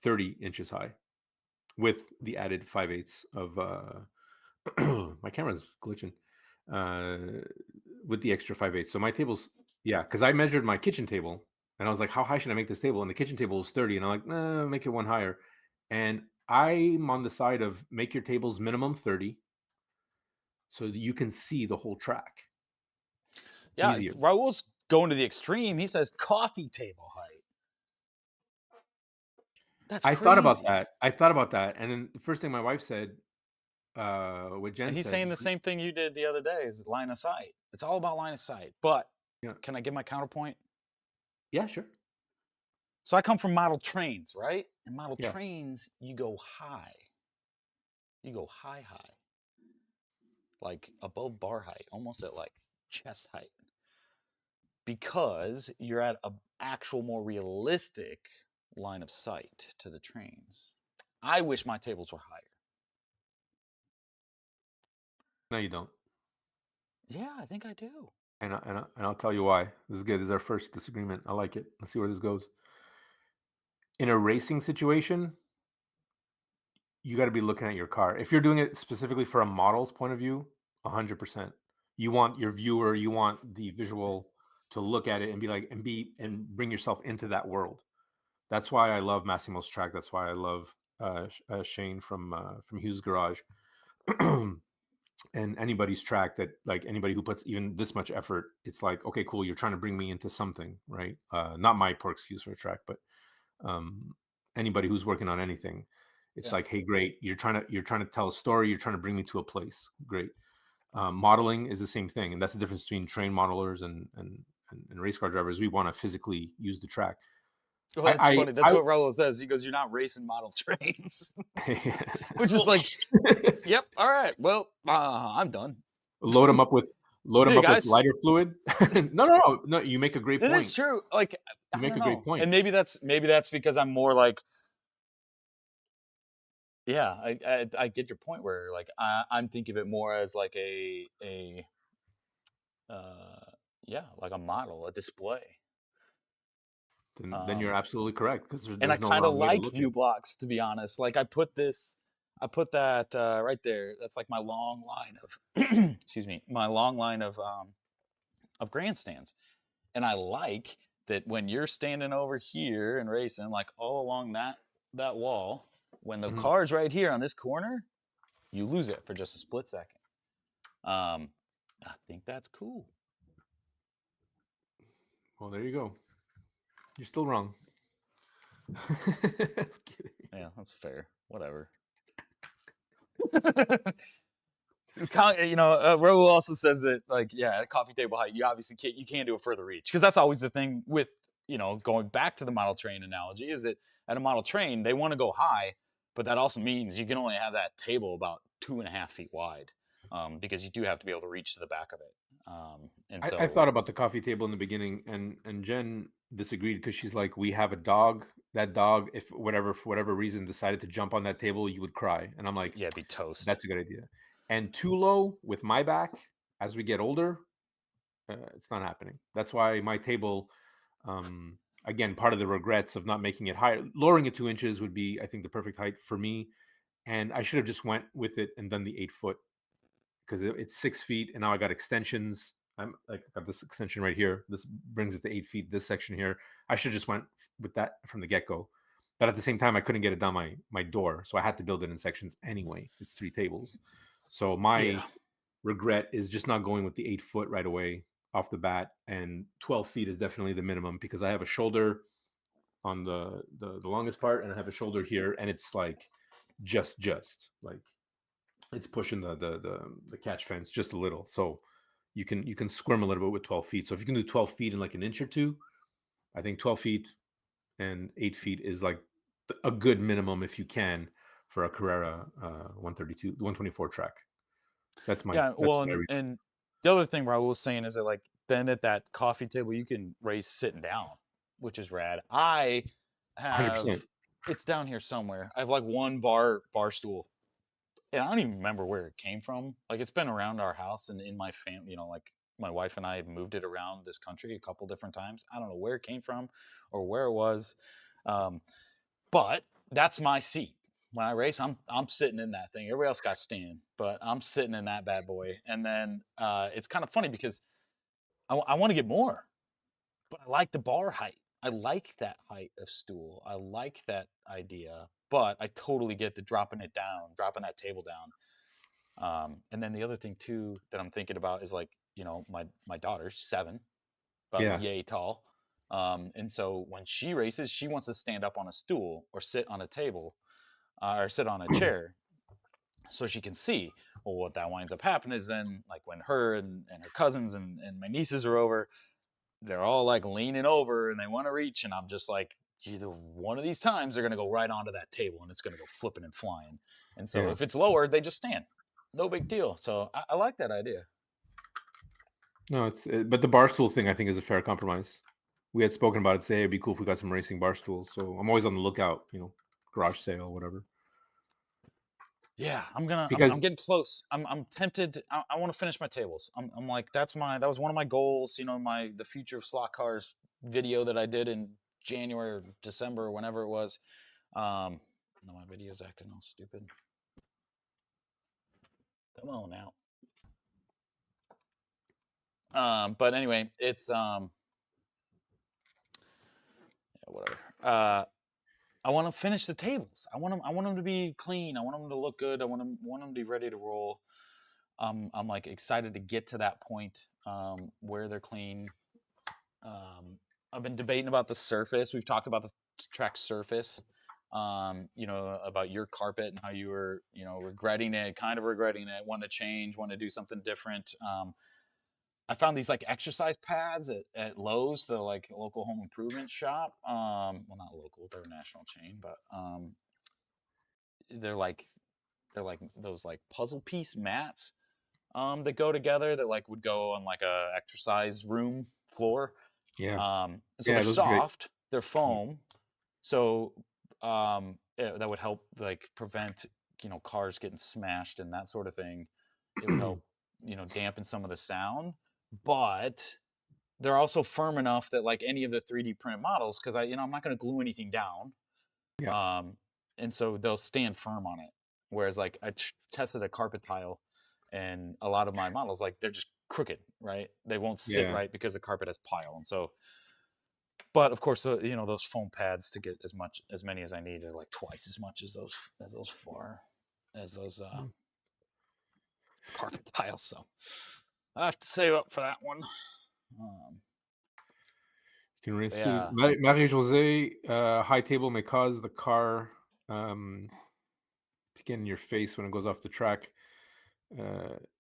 30 inches high with the added 5/8 of my camera's glitching. With the extra 5/8. So my table's, yeah, because I measured my kitchen table and I was like, how high should I make this table? And the kitchen table is 30. And I'm like, nah, make it one higher. And I'm on the side of make your tables minimum 30 so that you can see the whole track
yeah,
easier.
Raul's going to the extreme. He says coffee table height. That's
I thought about
crazy.
that. I thought about that. And then the first thing my wife said, what Jen
And he's
said,
saying the same thing you did the other day is line of sight. It's all about line of sight. But
yeah,
can I give my counterpoint?
yeah, sure.
So I come from model trains, right? In model
Yeah.
trains, you go high. You go high, high. Like above bar height, almost at like chest height. Because you're at an actual more realistic line of sight to the trains. I wish my tables were higher.
No, you don't.
Yeah, I think I do.
And I'll tell you why. This is good. This is our first disagreement. I like it. Let's see where this goes. In a racing situation, you gotta be looking at your car. If you're doing it specifically for a model's point of view, 100%. You want your viewer, you want the visual to look at it and be like and bring yourself into that world. That's why I love Massimo's track. That's why I love Shane from Hughes Garage. And anybody's track that like anybody who puts even this much effort, it's like, okay, cool, you're trying to bring me into something, right? Not my poor excuse for a track, but um, anybody who's working on anything, it's
Yeah.
like, hey, great, you're trying to tell a story, you're trying to bring me to a place, great. Modeling is the same thing, and that's the difference between train modelers and race car drivers. We want to physically use the track.
Well, that's
I
funny. That's what Raul says. He goes, "You're not racing model trains," which is like, "Yep, all right. Well, I'm done.
load them up with load
See
them
you
up with
guys."
lighter fluid. No, no, no, no. You make a great
It is
point.
true. Like,
You
I
make
don't
a great
know,
point.
and maybe that's because I'm more like, yeah, I get your point where like I'm thinking of it more as like a uh yeah, like a model, a display.
Then you're
Um,
absolutely correct because
and I
there's no
kind of
wrong way to
like
look at
view
it.
blocks, to be honest. Like I put that right there. That's like my long line of excuse me, my long line of grandstands. And I like that when you're standing over here and racing, like all along that wall, when the
Mhm.
car's right here on this corner, you lose it for just a split second. Um, I think that's cool.
Well, there you go. You're still wrong. Kidding.
Yeah, that's fair. Whatever. Raul also says that, like, yeah, at coffee table height, you obviously can't do a further reach because that's always the thing with going back to the model train analogy is that at a model train they want to go high, but that also means you can only have that table about 2.5 feet wide, because you do have to be able to reach to the back of it, and
I
so
thought about the coffee table in the beginning, and Jen disagreed because she's like, we have a dog. That dog, if whatever for whatever reason decided to jump on that table, you would cry. And I'm like,
yeah, it'd be toast.
that's a good idea. And too low with my back as we get older, it's not happening. That's why my table, again, part of the regrets of not making it higher, lowering it 2 inches would be, I think, the perfect height for me. And I should have just went with it and done the 8 foot because it's 6 feet, and now I got extensions. I'm like got this extension right here. This brings it to 8 feet. This section here, I should just went with that from the get go. But at the same time, I couldn't get it down my door, so I had to build it in sections anyway. It's 3 tables, so my
Yeah,
regret is just not going with the 8 foot right away off the bat. And 12 feet is definitely the minimum because I have a shoulder on the longest part, and I have a shoulder here, and it's like just like it's pushing the catch fence just a little. So you can squirm a little bit with 12 feet. So if you can do 12 feet in like an inch or two, I think 12 feet and 8 feet is like a good minimum if you can for a Carrera 132, 124 track.
yeah.
That's
Well,
my
and the other thing Raul was saying is that like then at that coffee table you can race sitting down, which is rad. I have
100%.
it's down here somewhere. I have like one bar stool, and I don't even remember where it came from. Like it's been around our house and in my family. Like my wife and I have moved it around this country a couple different times. I don't know where it came from or where it was, um, but that's my seat. When I race, I'm sitting in that thing. Everybody else got stand, but I'm sitting in that bad boy. And then it's kind of funny because I want to get more, but I like the bar height. I like that height of stool. I like that idea, but I totally get the dropping it down, dropping that table down. And then the other thing too that I'm thinking about is like, my daughter's 7, about
Yeah.
yay tall. And so when she races, she wants to stand up on a stool or sit on a table, or sit on a chair so she can see. Well, what that winds up happening is then like when her and her cousins and my nieces are over, they're all like leaning over and they want to reach. And I'm just like, either one of these times they're going to go right onto that table and it's going to go flipping and flying. And so
Yeah.
if it's lower, they just stand. No big deal. So I like that idea.
No, but the bar stool thing I think is a fair compromise. We had spoken about it. Say it'd be cool if we got some racing bar stools. So I'm always on the lookout. Garage sale, whatever.
Yeah, I'm
Because
getting close. I'm tempted. I want to finish my tables. I'm like that was one of my goals. The future of slot cars video that I did in January or December or whenever it was. No, my video's acting all stupid. Come on now. But anyway, it's yeah, whatever. I want to finish the tables. I want them to be clean. I want them to look good. I want them to be ready to roll. I'm like excited to get to that point where they're clean. I've been debating about the surface. We've talked about the track surface. About your carpet and how you were, regretting it, kind of regretting it, wanting to change, wanting to do something different. I found these like exercise pads at Lowe's, the like local home improvement shop. Well, not local, they're a national chain, but they're like those like puzzle piece mats that go together that like would go on like a exercise room floor.
Yeah.
So
Yeah,
they're
those are great.
soft, they're foam, so that would help like prevent cars getting smashed and that sort of thing. It would help dampen some of the sound, but they're also firm enough that like any of the 3D printed models, because I'm not going to glue anything down,
Yeah.
and so they'll stand firm on it. Whereas like I tested a carpet tile, and a lot of my models like they're just crooked, right? They won't sit
Yeah.
right because the carpet has pile, and so. But of course, those foam pads to get as many as I need are like twice as much as those carpet tiles. So I have to save up for that one.
Can really see
Yeah.
Marie-Josée, high table may cause the car to get in your face when it goes off the track.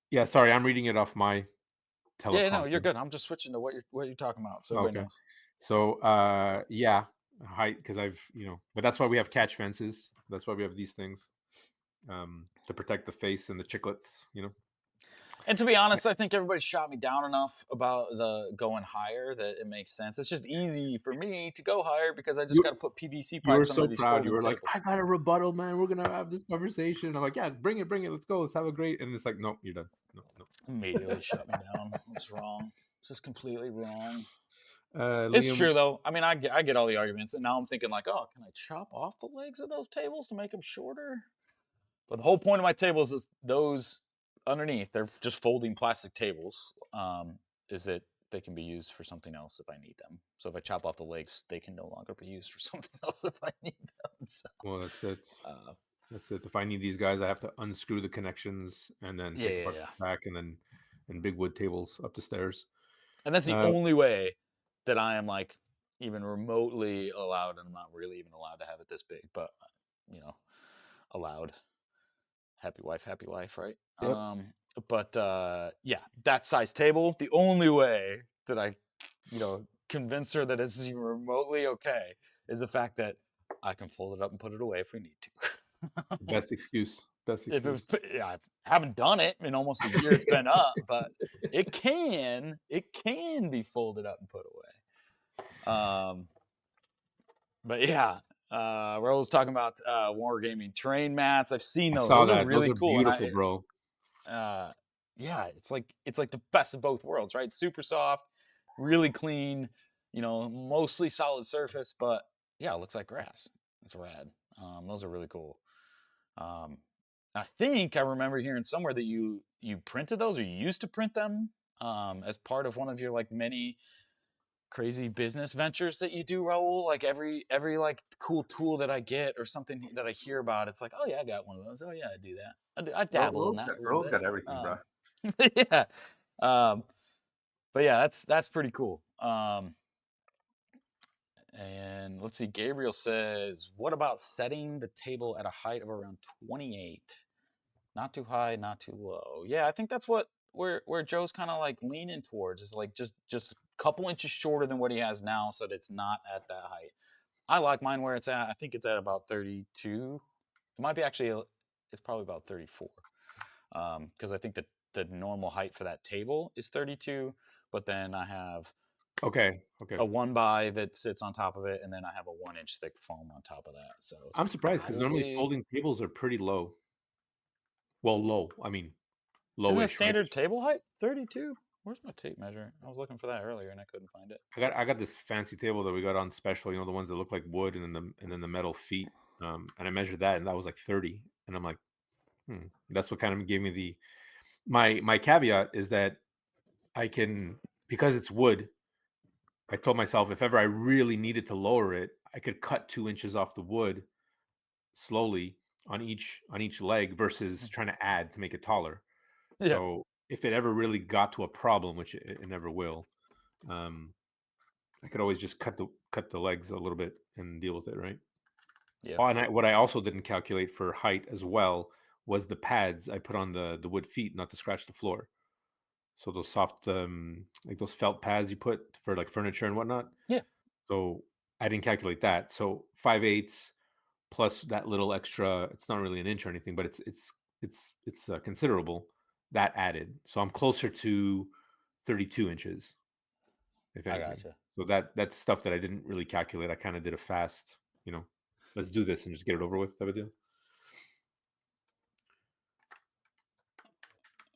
Yeah, sorry, I'm reading it off my
Yeah, no, you're
teleprompter.
good. I'm just switching to what you're talking about, so everybody
Okay.
knows.
So, yeah, height, because but that's why we have catch fences. That's why we have these things to protect the face and the chiclets.
And to be honest, I think everybody shot me down enough about the going higher that it makes sense. It's just easy for me to go higher because I just
You
got to put PVC
you were
pipes under
so
these
proud. You
folding
were like,
tables.
I got a rebuttal, man. We're gonna have this conversation. I'm like, yeah, bring it, let's go, let's have a great. And it's like, nope, you're done. No, no.
Immediately shut me down. What's wrong? It's just completely wrong. It's
Liam,
true though. I mean, I get all the arguments, and now I'm thinking like, oh, can I chop off the legs of those tables to make them shorter? But the whole point of my tables is those underneath. They're just folding plastic tables. Is that they can be used for something else if I need them. So if I chop off the legs, they can no longer be used for something else if I need them. So,
well, that's it.
uh,
That's it. If I need these guys, I have to unscrew the connections and then
yeah,
take
yeah,
apart
yeah.
the back and big wood tables up the stairs.
And that's the
Uh,
only way that I am like even remotely allowed, and I'm not really even allowed to have it this big, but allowed. Happy wife, happy life, right?
yep.
But yeah, that size table, the only way that I, convince her that it's even remotely okay is the fact that I can fold it up and put it away if we need to.
Best excuse. Best
If it was,
excuse.
yeah, I haven't done it in almost a year. It's been up, but it can be folded up and put away. But yeah, Raul's talking about Wargaming terrain mats. I've seen
I
those.
saw
Those are
that. Those
really
are
cool, and
beautiful, bro.
yeah, it's like the best of both worlds, right? Super soft, really clean, mostly solid surface, but yeah, it looks like grass. It's rad. Those are really cool. I think I remember hearing somewhere that you printed those, or you used to print them as part of one of your like many crazy business ventures that you do, Raul. Like every like cool tool that I get or something that I hear about, it's like, oh yeah, I got one of those. Oh yeah, I do that. I dabble in that a little
Earl's
bit.
got everything, bro.
Yeah. But yeah, that's pretty cool. And let's see, Gabriel says, what about setting the table at a height of around 28? Not too high, not too low. Yeah, I think that's where Joe's kind of like leaning towards, is like just a couple inches shorter than what he has now, so that it's not at that height. I like mine where it's at. I think it's at about 32. It might be actually, it's probably about 34. Because I think that the normal height for that table is 32, but then I have
Okay.
a 1x that sits on top of it, and then I have a 1-inch thick foam on top of that. So it's
I'm surprised because normally
probably,
folding tables are pretty low. Well, low. I mean,
isn't a
lowish, right?
standard table height 32? Where's my tape measure? I was looking for that earlier and I couldn't find it.
I got this fancy table that we got on special, the ones that look like wood and then the metal feet. And I measured that and that was like 30. And I'm like, that's what kind of gave me my caveat is that I can, because it's wood, I told myself if ever I really needed to lower it, I could cut 2 inches off the wood slowly on each leg versus trying to add to make it taller.
Yeah.
So if it ever really got to a problem, which it never will, um, I could always just cut the legs a little bit and deal with it, right?
Yeah.
Oh, and what I also didn't calculate for height as well was the pads I put on the wood feet, not to scratch the floor. So those soft, like those felt pads you put for like furniture and whatnot.
Yeah.
So I didn't calculate that. So 5/8 plus that little extra. It's not really an inch or anything, but it's considerable. That added, so I'm closer to 32 inches, if
I
anything.
gotcha.
So that's stuff that I didn't really calculate. I kind of did a fast, let's do this and just get it over with type of deal.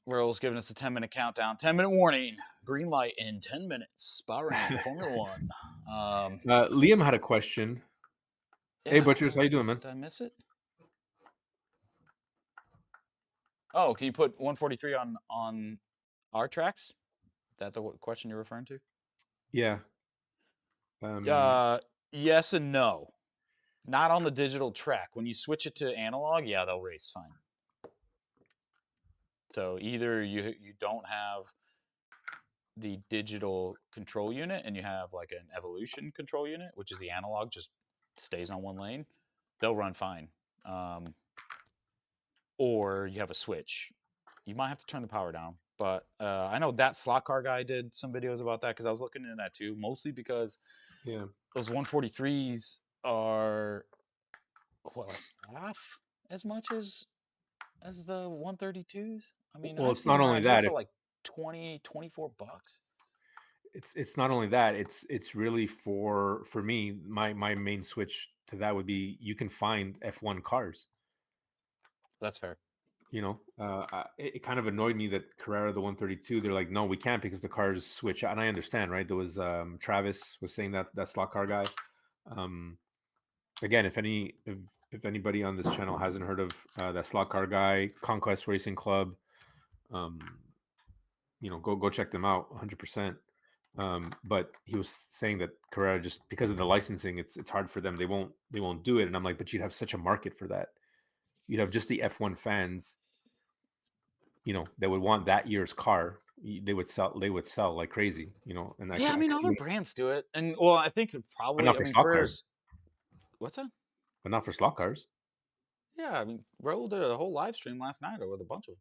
Roll's giving us a 10-minute countdown. 10-minute warning. Green light in 10 minutes. Spa rank, Formula One.
Liam had a question. Hey,
Yeah.
Butchers, how you doing, man?
Did I miss it? Oh, can you put 143 on our tracks? Is that the question you're referring to?
Yeah.
Yes and no. Not on the digital track. When you switch it to analog, yeah, they'll race fine. So either you don't have the digital control unit and you have like an evolution control unit, which is the analog just stays on one lane, they'll run fine. Or you have a switch. You might have to turn the power down. But I know that slot car guy did some videos about that because I was looking into that too, mostly because those 143s are like half as much as the 132s. I mean,
Well,
I've
it's
seen
not
them
only
around here
that.
for like 20, $24.
It's not only that. It's really for me. My main switch to that would be you can find F1 cars.
That's fair.
It kind of annoyed me that Carrera, the 132, they're like, no, we can't because the cars switch. And I understand, right? There was Travis was saying that slot car guy. Again, if anybody on this channel hasn't heard of that slot car guy, Conquest Racing Club, go check them out, 100%. But he was saying that Carrera, just because of the licensing, it's hard for them. They won't do it. And I'm like, but you'd have such a market for that. You'd have just the F1 fans, that would want that year's car. They would sell like crazy, and
Yeah, I mean, other brands do it, and well, I think
but
probably.
not
I
for
mean,
slot cars.
Carrera's. What's that?
But not for slot cars.
Yeah, I mean, Raul did a whole live stream last night with a bunch of.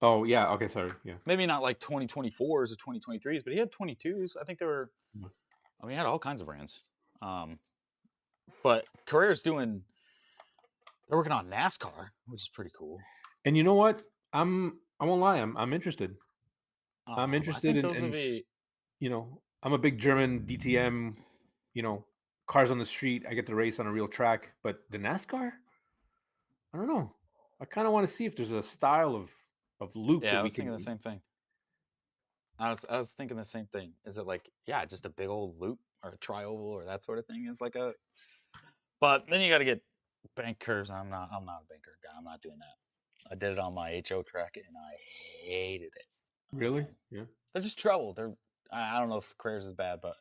Oh yeah, okay, sorry, yeah.
Maybe not like 2024s or 2023s, but he had 22s. I think they were. I mean, he had all kinds of brands. But Carrera's doing. They're working on NASCAR, which is pretty cool.
And you know what? I won't lie. I'm interested. I'm interested in I'm a big German DTM. Cars on the street. I get to race on a real track, but the NASCAR, I don't know. I kind of want to see if there's a style of loop
Yeah,
that
I
we
was
can.
thinking the same thing. I was thinking the same thing. Is it like, yeah, just a big old loop or a tri-oval or that sort of thing? It's like a. But then you got to get bank curves. I'm not a banker guy. I'm not doing that. I did it on my HO track and I hated it.
Really? Yeah.
They're just trouble. I don't know if Carrera's is bad, but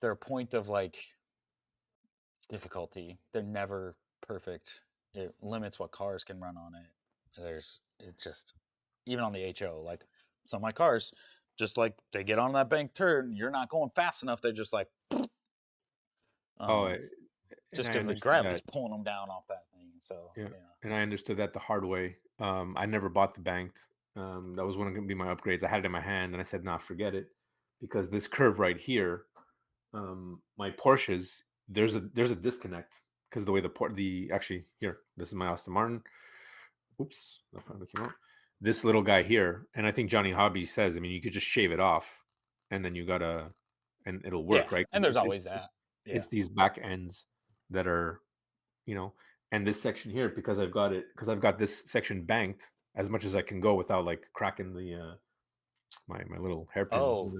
they're a point of like difficulty. They're never perfect. It limits what cars can run on it. It's just even on the HO, like some of my cars, just like they get on that bank turn, you're not going fast enough. They're just like, just because the gravity's pulling them down off that thing. So
yeah, and I understood that the hard way. I never bought the banked. That was going to be my upgrades. I had it in my hand, and I said, "Nah, forget it," because this curve right here, my Porsches, there's a disconnect because the way actually here, this is my Aston Martin. Oops, that finally came out. This little guy here, and I think Johnny Hobby says, I mean, you could just shave it off, and then and it'll work, right?
And there's always that. Yeah.
It's these back ends that are, and this section here, because I've got this section banked, as much as I can go without like cracking the my little hairpin.
Oh,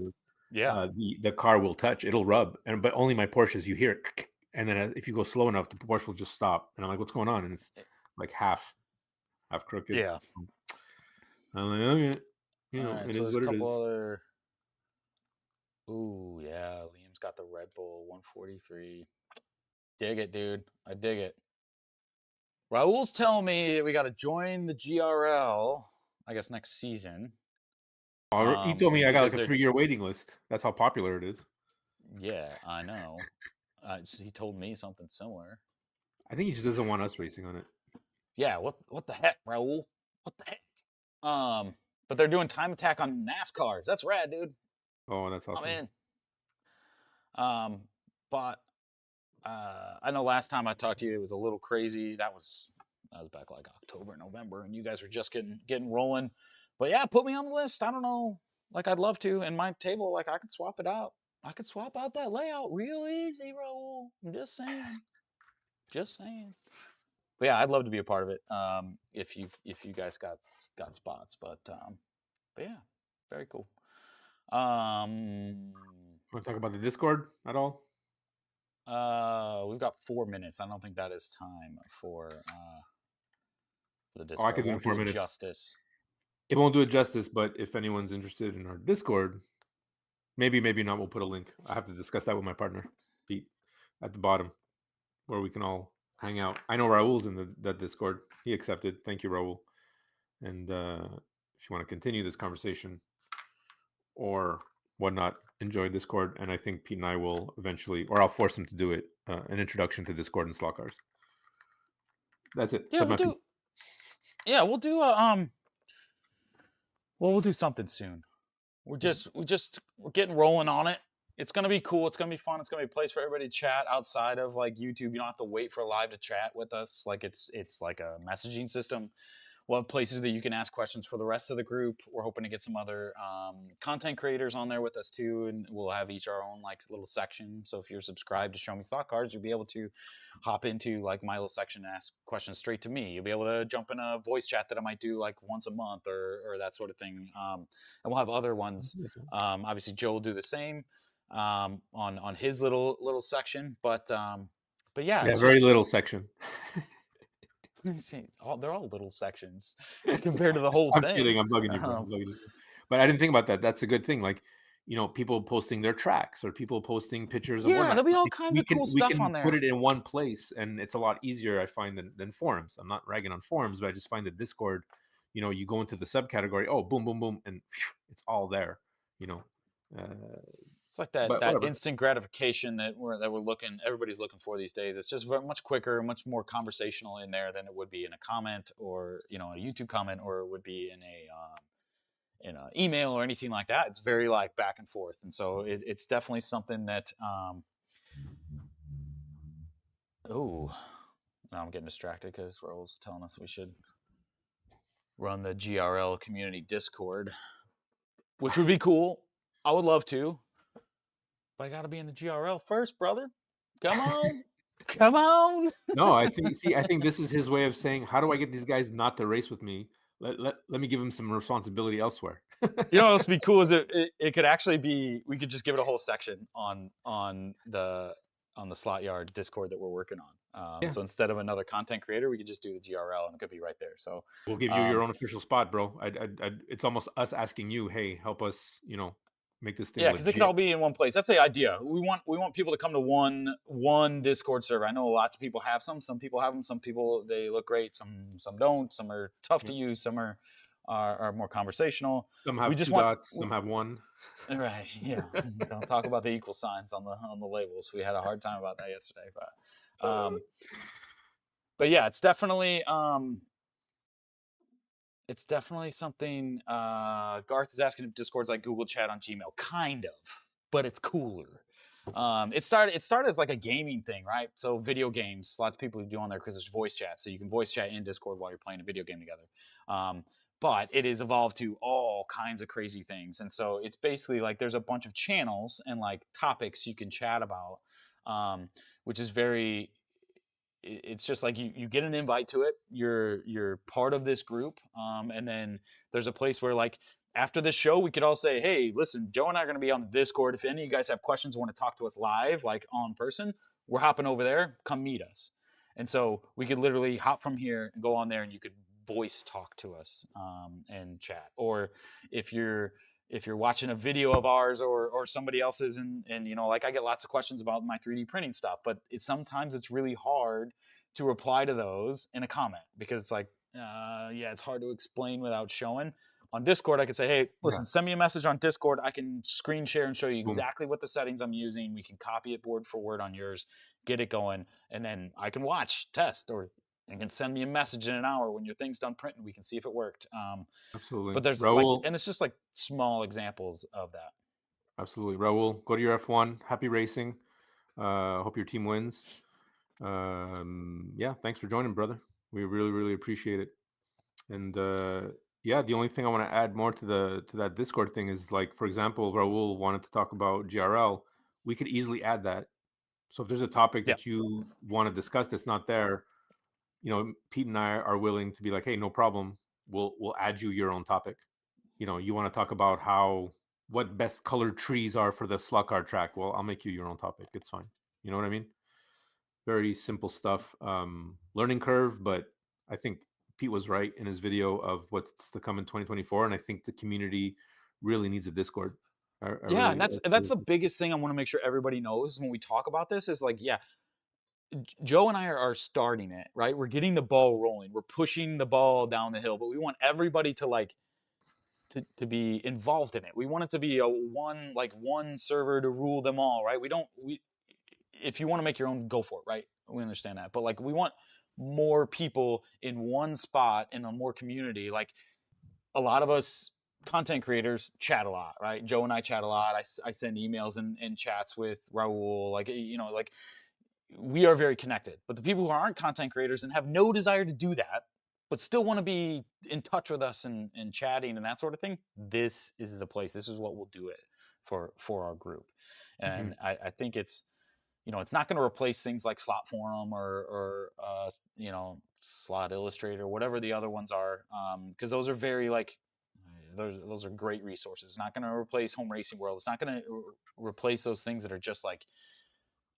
yeah.
The car will touch, it'll rub, and but only my Porsches. You hear it, and then if you go slow enough, the Porsche will just stop. And I'm like, what's going on? And it's
Eh,
like half crooked.
yeah.
I'm like, okay,
All right.
it
So
is
there's a
what it
couple
is.
other. Ooh, yeah. Liam's got the Red Bull 143. Dig it, dude. I dig it. Raul's telling me that we got to join the GRL, I guess, next season.
He told me I got like
Because
a
they're,
3-year waiting list. That's how popular it is.
yeah, I know. He told me something similar.
I think he just doesn't want us racing on it.
Yeah, what the heck, Raul? What the heck? But they're doing time attack on NASCARs. That's rad, dude.
Oh, that's
I'm
awesome.
in. But I know last time I talked to you, it was a little crazy. That was back like October, November, and you guys were just getting rolling. But yeah, put me on the list. I don't know. Like I'd love to. And my table, like I could swap it out. I could swap out that layout real easy, Raul. I'm just saying. Just saying. But yeah, I'd love to be a part of it. If you guys got spots. But yeah, very cool.
Want to talk about the Discord at all?
We've got 4 minutes. I don't think that is time for the
Oh, I
Discord.
could
It
do it in
won't do
4
it
minutes.
justice.
It won't do it justice, but if anyone's interested in our Discord, maybe not. We'll put a link. I have to discuss that with my partner, Pete, at the bottom, where we can all hang out. I know Raul's in that Discord. He accepted. Thank you, Raul. And if you want to continue this conversation or whatnot, enjoy Discord. And I think Pete and I will eventually, or I'll force him to do it, an introduction to Discord and slot cars. That's it.
Yeah,
Said
we'll
my
do.
piece.
Yeah, we'll do Well, we'll do something soon. We're getting rolling on it. It's gonna be cool. It's gonna be fun. It's gonna be a place for everybody to chat outside of like YouTube. You don't have to wait for live to chat with us. Like it's like a messaging system. We'll have places that you can ask questions for the rest of the group. We're hoping to get some other content creators on there with us too, and we'll have each our own like little section. So if you're subscribed to Show Me Stock Cards, you'll be able to hop into like my little section and ask questions straight to me. You'll be able to jump in a voice chat that I might do like once a month or that sort of thing. And we'll have other ones. Obviously, Joe will do the same on his little section, but yeah,
Yeah,
it's
very
just
little section.
see, they're all little sections compared to the whole
I'm
thing.
kidding. I'm bugging you, bro. I'm bugging you. But I didn't think about that. That's a good thing. Like, people posting their tracks or people posting pictures of
Yeah,
whatnot.
there'll be all kinds
We
of
can
cool stuff on
put
there.
it in one place, and it's a lot easier, I find, than forums. I'm not ragging on forums, but I just find that Discord, you go into the subcategory. Oh, boom, boom, boom, and it's all there. You know, uh,
It's like that
but
that
whatever.
instant gratification that we're looking everybody's looking for these days. It's just very much quicker, much more conversational in there than it would be in a comment or a YouTube comment or it would be in an email or anything like that. It's very like back and forth, and so it's definitely something that. Oh, now I'm getting distracted because Raul's telling us we should run the GRL community Discord, which would be cool. I would love to, but I got to be in the GRL first, brother. Come on, come on.
No, I think this is his way of saying, how do I get these guys not to race with me? Let me give him some responsibility elsewhere.
You know what else would be cool is it could actually be we could just give it a whole section on the slot yard Discord that we're working on.
Yeah.
So instead of another content creator, we could just do the GRL and it could be right there. So
We'll give you
um,
your own official spot, bro. It's almost us asking you, hey, help us, make this thing
yeah, because it could all
legit.
be in one place. That's the idea. We want people to come to one Discord server. I know lots of people have some. Some people have them. Some people they look great. Some don't. Some are tough to
Yeah.
use. Some are more conversational.
Some
We
have
just
two
want
dots, some have one.
right. Yeah. Don't talk about the equal signs on the labels. We had a hard time about that yesterday, but yeah, it's definitely something. Garth is asking if Discord's like Google Chat on Gmail, kind of, but it's cooler. It started as like a gaming thing, right? So video games, lots of people do on there because it's voice chat, so you can voice chat in Discord while you're playing a video game together. But it has evolved to all kinds of crazy things, and so it's basically like there's a bunch of channels and like topics you can chat about, which is very it's just like you get an invite to it. You're part of this group, and then there's a place where like after this show, we could all say, "Hey, listen, Joe and I are going to be on the Discord. If any of you guys have questions, want to talk to us live, like on person, we're hopping over there. Come meet us." And so we could literally hop from here and go on there, and you could voice talk to us and chat. Or if you're watching a video of ours or somebody else's, and you know, like I get lots of questions about my 3D printing stuff, but sometimes it's really hard to reply to those in a comment because it's like, yeah, it's hard to explain without showing. On Discord, I could say, hey,
Yeah.
listen, send me a message on Discord. I can screen share and show you
Boom.
exactly what the settings I'm using. We can copy it word for word on yours, get it going, and then I can watch, test, or and can send me a message in an hour when your thing's done printing. We can see if it worked.
Absolutely.
But there's like,
Raul,
and it's just like small examples of that.
absolutely. Raul, go to your F1. Happy racing. Hope your team wins. Yeah, thanks for joining, brother. We really, really appreciate it. And yeah, the only thing I want to add more to that Discord thing is like, for example, Raul wanted to talk about GRL. We could easily add that. So if there's a topic
Yeah.
that you want to discuss that's not there, you know, Pete and I are willing to be like, hey, no problem. We'll add you your own topic. You know, you want to talk about what best colored trees are for the slot car track. Well, I'll make you your own topic. It's fine. You know what I mean? Very simple stuff. Learning curve, but I think Pete was right in his video of what's to come in 2024, and I think the community really needs a Discord. I
Yeah,
really,
and that's the biggest thing I want to make sure everybody knows when we talk about this is like, yeah, Joe and I are starting it, right? We're getting the ball rolling. We're pushing the ball down the hill, but we want everybody to like to be involved in it. We want it to be a one server to rule them all, right? We don't we if you want to make your own, go for it, right? We understand that, but like we want more people in one spot in a more community. Like a lot of us content creators chat a lot, right? Joe and I chat a lot. I send emails and chats with Raul, like you know, like we are very connected. But the people who aren't content creators and have no desire to do that, but still want to be in touch with us and chatting and that sort of thing, this is the place. This is what we'll do it for our group.
Mhm.
And I think it's, you know, it's not going to replace things like Slot Forum or you know, Slot Illustrator, whatever the other ones are, because those are very like those are great resources. It's not going to replace Home Racing World. It's not going to replace those things that are just like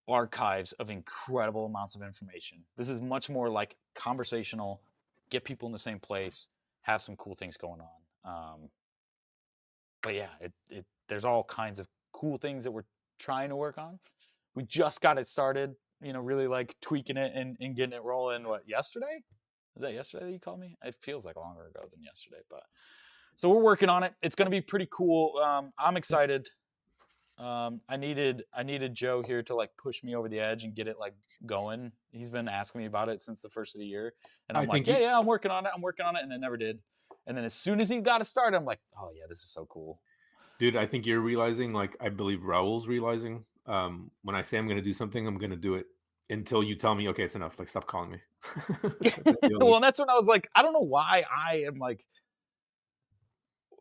archives of incredible amounts of information. This is much more like conversational, get people in the same place, have some cool things going on. But yeah, there's all kinds of cool things that we're trying to work on. We just got it started, you know, really like tweaking it and getting it rolling. What, yesterday? Was that yesterday that you called me? It feels like longer ago than yesterday, but so we're working on it. It's going to be pretty cool. I'm excited. I needed Joe here to like push me over the edge and get it like going. He's been asking me about it since the first of the year, and
I
I'm like,
think
yeah,
you,
yeah, I'm working on it. I'm working on it, and I never did. And then as soon as he got it started, I'm like, oh yeah, this is so cool.
dude. I think you're realizing, like I believe Raul's realizing. When I say I'm going to do something, I'm going to do it until you tell me, okay, it's enough. Like, stop calling me. Type deal, like,
Well, and that's when I was like, I don't know why I am like,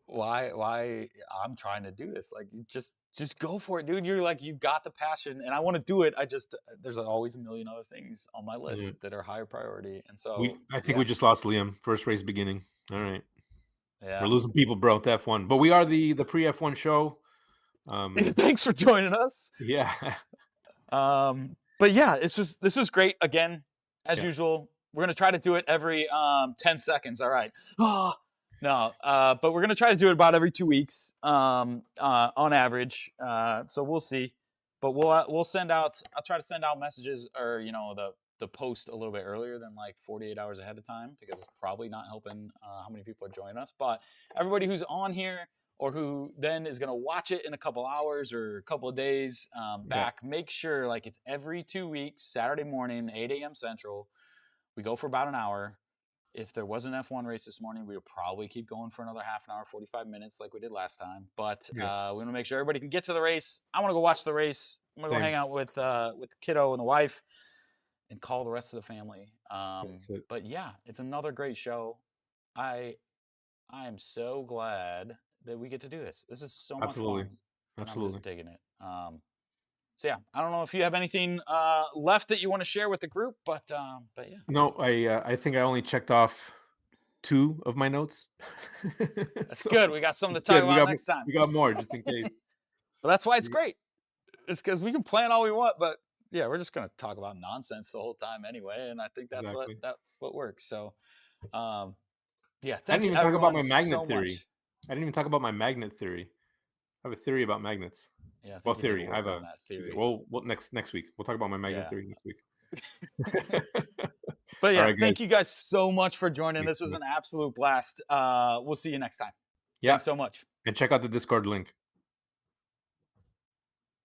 why I'm trying to do this. Like, just go for it, dude. You're like, you got the passion, and I want to do it. I just there's always a million other things on my
yeah.
list that are higher priority, and so
I think
yeah,
we just lost Liam. First race beginning. All right, we're
yeah.
losing people, bro. To F1, but we are the pre F1 show.
Thanks for joining us.
Yeah,
But yeah, this was great. Again, as
yeah.
usual, we're gonna try to do it every 10 seconds. All right. No, but we're gonna try to do it about every 2 weeks on average. So we'll see. But we'll send out. I'll try to send out messages or you know the post a little bit earlier than like 48 hours ahead of time because it's probably not helping how many people are joining us. But everybody who's on here or who then is going to watch it in a couple hours or a couple of days
Yeah.
back, make sure like it's every 2 weeks, Saturday morning, 8 a.m. Central. We go for about an hour. If there was an F1 race this morning, we would probably keep going for another half an hour, 45 minutes like we did last time. But
Yeah.
we want to make sure everybody can get to the race. I want to go watch the race. I'm going to go
Same.
hang out with the kiddo and the wife and call the rest of the family.
That's it.
But yeah, it's another great show. I I am so glad that we get to do this. This is so much
Absolutely.
fun, and I'm just
Absolutely.
digging it. So yeah, I don't know if you have anything left that you want to share with the group, but yeah,
No, I think I only checked off 2 of my notes.
that's
So,
good. We got something to
it's
talk
good.
about next time.
We got more just in case.
But that's why it's
We
great. It's because we can plan all we want, but yeah, we're just gonna talk about nonsense the whole time anyway, and I think
exactly.
that's what works. So, um, yeah,
I didn't
thanks
even talk about
everyone
my magnet
so
theory.
much.
I didn't even talk about my magnet theory. I have a theory about magnets.
Yeah, I
Well,
think you need to
theory. I have
work on
a
that
excuse me.
theory.
Well, next week. We'll talk about my magnet
Yeah.
theory next week.
But
All
yeah,
right,
thank
guys.
you guys so much for joining.
Thanks
This
so
was
much.
an absolute blast. We'll see you next time.
Yeah,
Thanks so much.
and check out the Discord link.